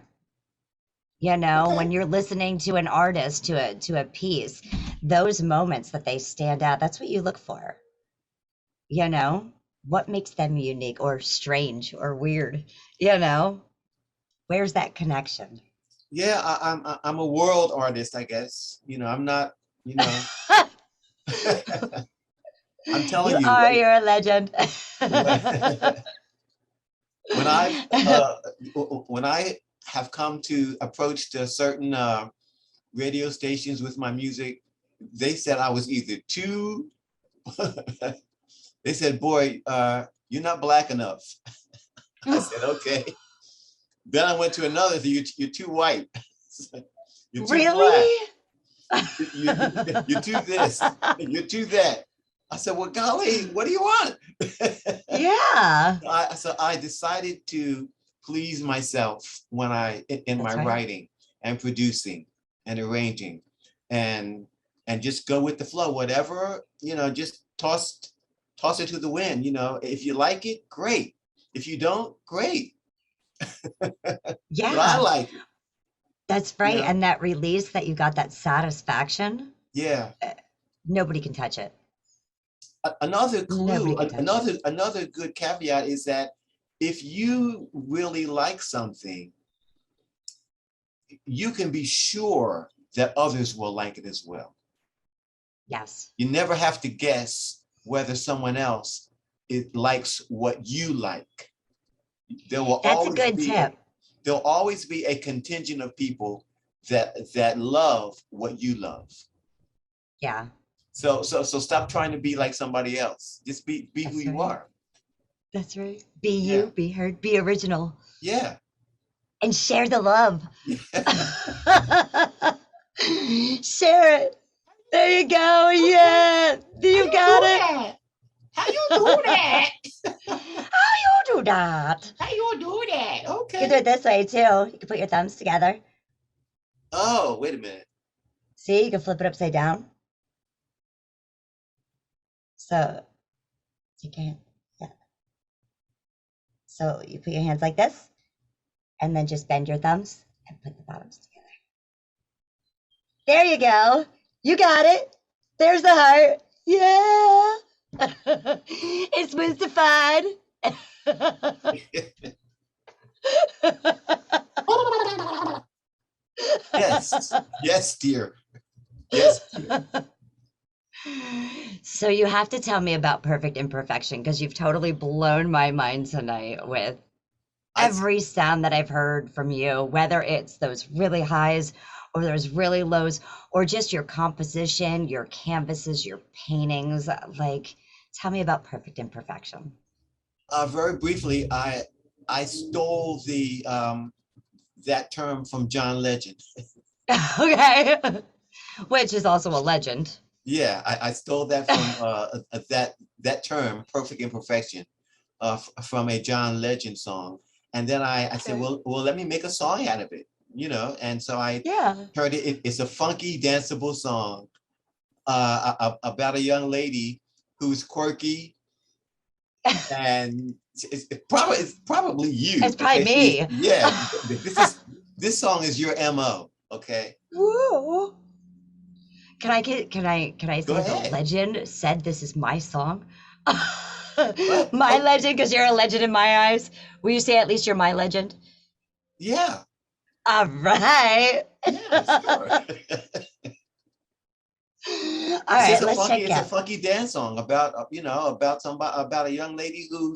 You know, Okay. when you're listening to an artist, to a piece, those moments that they stand out, that's what you look for. You know, what makes them unique or strange or weird? You know, where's that connection? Yeah, I'm a world artist, I guess. You know, I'm not, you know. I'm telling you. You're a legend. when I have come to approach to certain radio stations with my music, they said I was either too. They said, "Boy, you're not black enough." I said, "Okay." Then I went to another. You're too white. You're too Really? black. You're too this. You're too that. I said, "Well, golly, what do you want?" Yeah. So I decided to please myself when in my right. writing and producing and arranging, and just go with the flow. Whatever, you know, just toss it to the wind. You know, if you like it, great. If you don't, great. Yeah. But I like it. That's right. You know? And that release that you got, that satisfaction, Yeah. nobody can touch it. Another clue, Nobody can touch it. another good caveat is that if you really like something, you can be sure that others will like it as well. Yes. You never have to guess whether someone else likes what you like. There will That's a always good be tip. there'll always be a contingent of people that love what you love. Yeah. So stop trying to be like somebody else. Just be That's who you right. are. That's right. Be Yeah. you, be heard, be original, Yeah. and share the love. Yeah. Share it. There you go. Yeah. You got it. How you do that? How you do that? How you do that? You can do Okay. it this way too. You can put your thumbs together. Oh, wait a minute. See, you can flip it upside down. So you can, yeah. So you put your hands like this, and then just bend your thumbs and put the bottoms together. There you go. You got it. There's the heart. Yeah. It's mystified. Yes. Yes, dear. Yes, dear. So you have to tell me about Perfect Imperfection, because you've totally blown my mind tonight with every sound that I've heard from you, whether it's those really highs or those really lows, or just your composition, your canvases, your paintings. Like, tell me about Perfect Imperfection. Very briefly, I stole that term from John Legend. Okay. Which is also a legend. Yeah, I stole that from that term, perfect imperfection, from a John Legend song. And then I said, well, let me make a song out of it. and so I Yeah. heard it. It's a funky, danceable song about a young lady who's quirky, and it's probably you. It's probably me. Yeah, this song is your MO. Okay. Woo. Can I say Go the ahead. legend said this is my song? My legend, because you're a legend in my eyes. Will you say at least you're my legend? Yeah. All right. Yeah, sure. All right, It's let's check it's a out. funky dance song about about a young lady who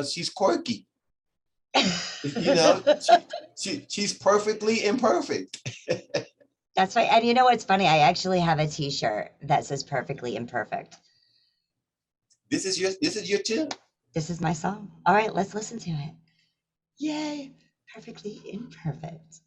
she's quirky. She's perfectly imperfect. That's right. And you know what's funny? I actually have a T-shirt that says "Perfectly Imperfect." This is your tune. This is my song. All right, let's listen to it. Yay! Perfectly imperfect.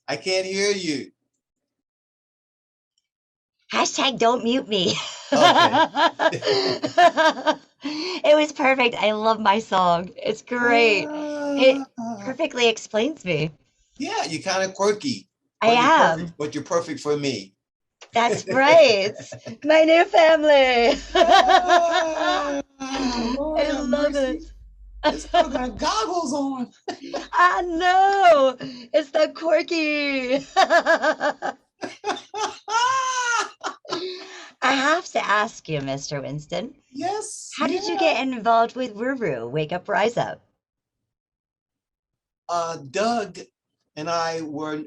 I can't hear you. Hashtag don't mute me. Okay. It was perfect. I love my song. It's great. It perfectly explains me. Yeah, you're kind of quirky. I am. But you're perfect for me. That's right. My new family. Lord I have love mercy. it. It's still got goggles on. I know. It's the quirky. I have to ask you, Mr. Winston. Yes. How did you get involved with Ruru, Wake Up, Rise Up? Doug and I were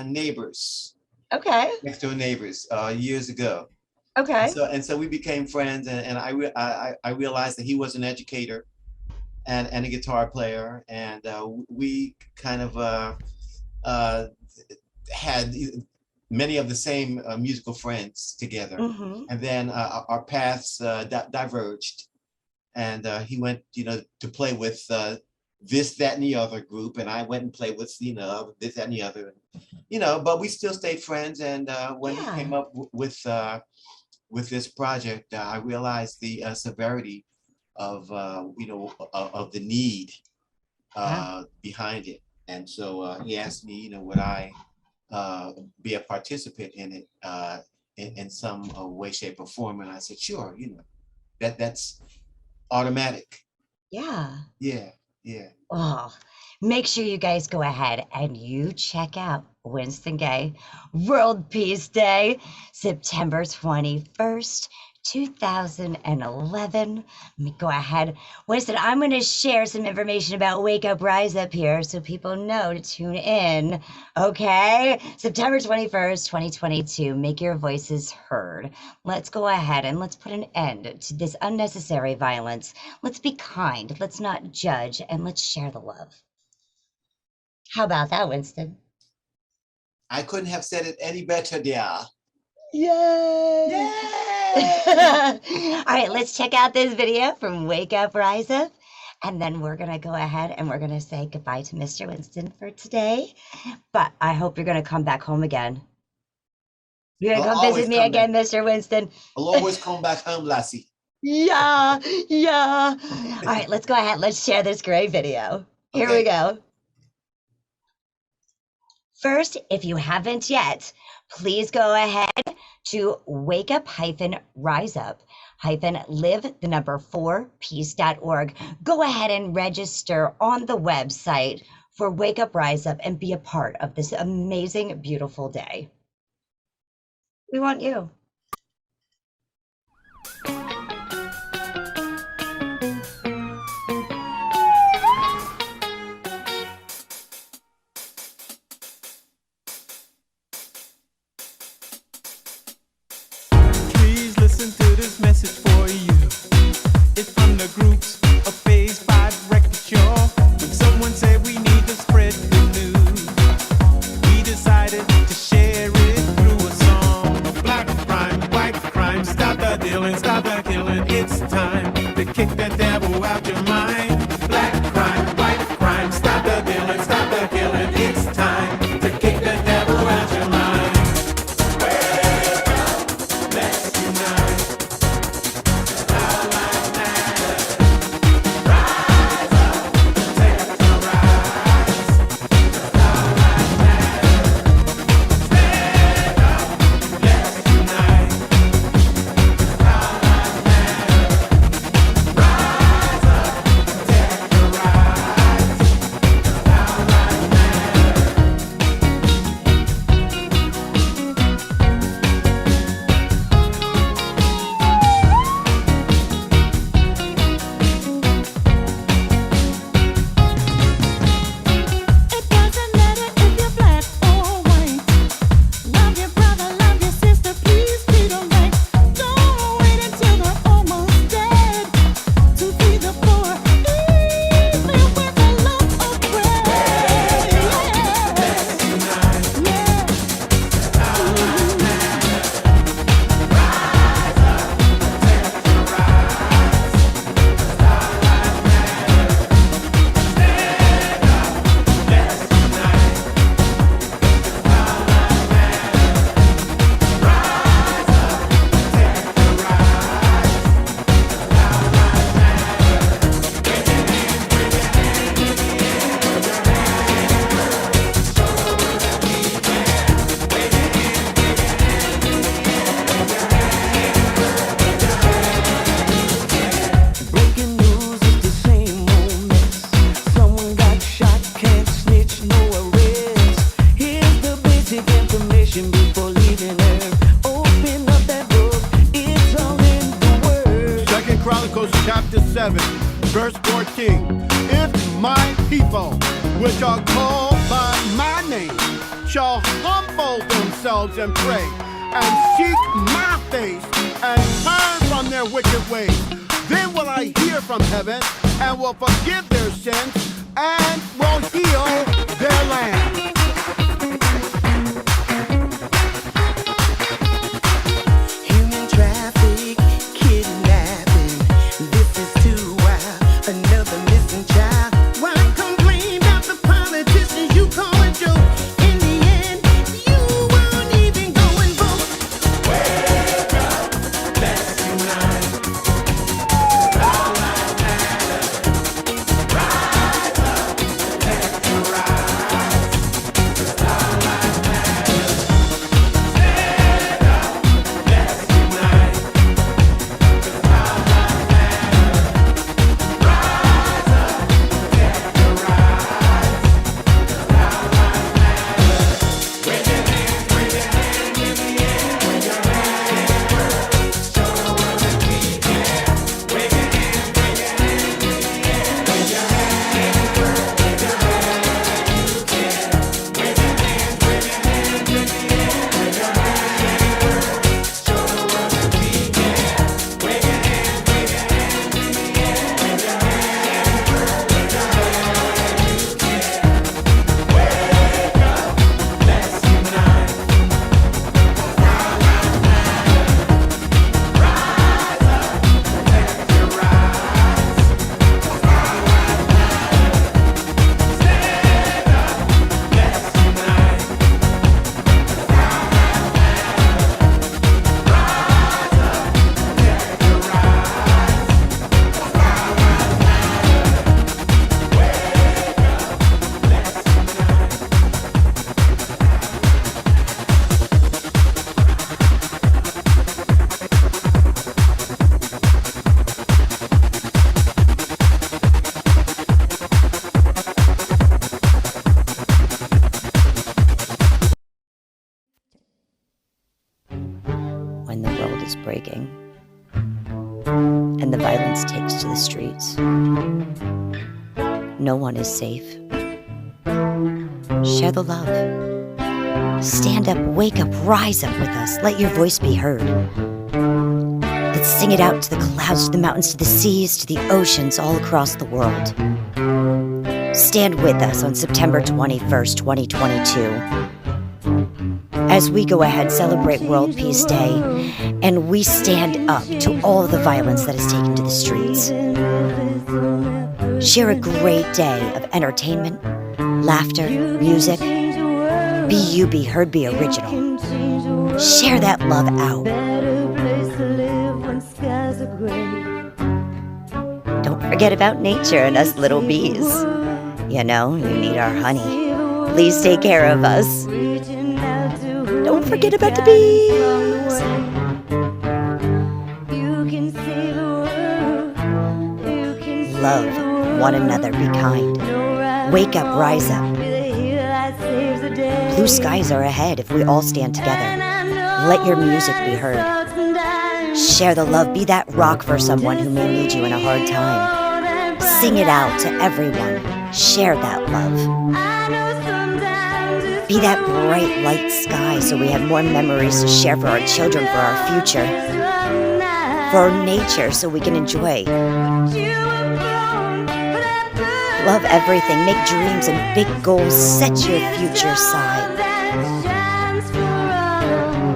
neighbors. Okay. Next door neighbors years ago. Okay. So we became friends, and I realized that he was an educator and a guitar player, and we kind of had many of the same musical friends together. Mm-hmm. And then our paths diverged, and he went, to play with this, that, and the other group, and I went and played with, this, that, and the other, but we still stayed friends. And when he came up with this project, I realized the severity of of the need behind it, and so he asked me, would I be a participant in it in some way, shape, or form, and I said, sure. That's automatic. Yeah. Yeah. Oh, make sure you guys go ahead and you check out Winston Gay World Peace Day, September 21st, 2011. Let me go ahead. Winston, I'm going to share some information about Wake Up, Rise Up here so people know to tune in. Okay? September 21st, 2022. Make your voices heard. Let's go ahead and let's put an end to this unnecessary violence. Let's be kind. Let's not judge, and let's share the love. How about that, Winston? I couldn't have said it any better, dear. Yay! All right, let's check out this video from Wake Up, Rise Up, and then we're going to go ahead and we're going to say goodbye to Mr. Winston for today. But I hope you're going to come back home again. You're going to come visit me again, Mr. Winston. I'll always come back home, lassie. Yeah. All right, let's go ahead. Let's share this great video. Here we go. First, if you haven't yet, please go ahead to wake up rise up live 4peace.org. Go ahead and register on the website for Wake Up Rise Up and be a part of this amazing, beautiful day. We want you. Listen to this message for you. It's from the groups of Phase 5 Record Show. When someone said we need to spread the news, we decided to share it through a song. Black crime, white crime, stop the dealing, stop the killing. It's time to kick the devil out your mind. Black crime, white crime, stop the dealing, stop the killing. It's time to kick the devil out your mind. Let's unite. Our lives matter. Verse 14. If my people, which are called by my name, shall humble themselves and pray, and seek my face, and turn from their wicked ways, then will I hear from heaven, and will forgive their sins, and will heal their land. Human traffic, kidnapping. This is too wild. Another missing child. Why complain about the politicians you call a joke? In the end, you won't even go and vote. Wake up, let's unite. All lives matter. Rise up, protect your rights. 'Cause all lives matter. Stand up, let's unite. 'Cause all lives matter. Rise up, protect your rights. 'Cause all lives matter. Wave your hand, wave your hand in the air. Wave your hand, show the world that we care. Wave your hand, wave your hand in the air. Wave your hand, wave your hand that you care. Wave your hand, wave your hand in the air. Wave your hand, show the world that we care. Wave your hand, wave your hand in the air. Wave your hand, wave your hand that you care. Wake up, let's unite. 'Cause our lives matter. Rise up, protect your rights. 'Cause our lives matter. Stand up, let's unite. 'Cause our lives matter. Rise up, protect your rights. 'Cause our lives matter. Wake up, let's unite. When the world is breaking and the violence takes to the streets, no one is safe. Share the love. Stand up, wake up, rise up with us. Let your voice be heard. Let's sing it out to the clouds, to the mountains, to the seas, to the oceans all across the world. Stand with us on September 21st, 2022. As we go ahead, celebrate World Peace Day, and we stand up to all of the violence that is taken to the streets. Share a great day of entertainment, laughter, music. Be you, be heard, be original. Share that love out. Don't forget about nature and us little bees. You know, you need our honey. Please take care of us. Don't forget about the bees. Love one another, be kind. Wake up, rise up. Blue skies are ahead if we all stand together. Let your music be heard. Share the love, be that rock for someone who may need you in a hard time. Sing it out to everyone. Share that love. Be that bright light sky so we have more memories to share for our children, for our future. For nature so we can enjoy. Love everything, make dreams and big goals, set your future aside.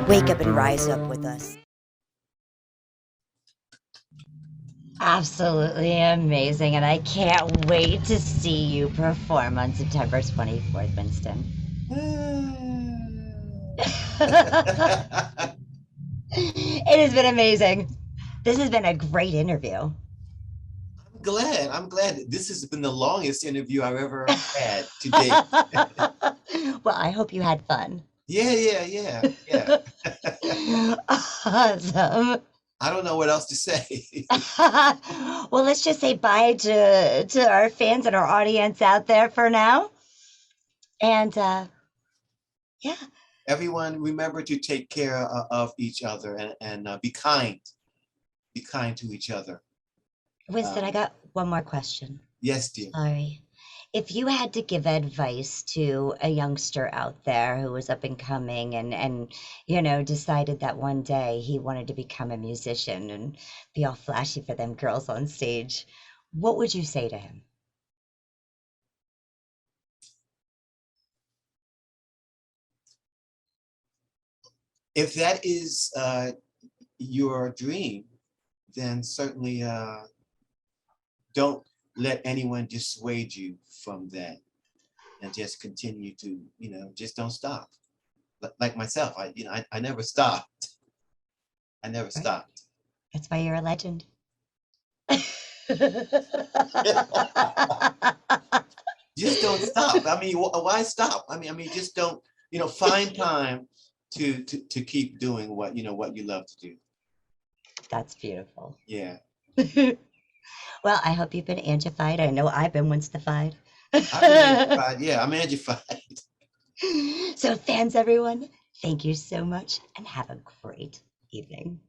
Wake up and rise up with us. Absolutely amazing, and I can't wait to see you perform on September 24th, Winston. It has been amazing. This has been a great interview. I'm glad. This has been the longest interview I've ever had to date. Well, I hope you had fun. Yeah. Awesome. I don't know what else to say. Well, let's just say bye to our fans and our audience out there for now. And yeah. Everyone, remember to take care of each other and be kind. Be kind to each other. Winston, I got one more question. Yes, dear. Sorry. If you had to give advice to a youngster out there who was up and coming and decided that one day he wanted to become a musician and be all flashy for them girls on stage, what would you say to him? If that is your dream, then certainly don't let anyone dissuade you from that, and just continue to, just don't stop. Like myself, I never stopped. I never stopped. That's why you're a legend. Just don't stop. I mean, why stop? I mean, just don't. Find time to keep doing what you love to do. That's beautiful. Yeah. Well, I hope you've been angified. I know I've been Winstified. I've been angified. Yeah, I'm angified. So fans, everyone, thank you so much and have a great evening.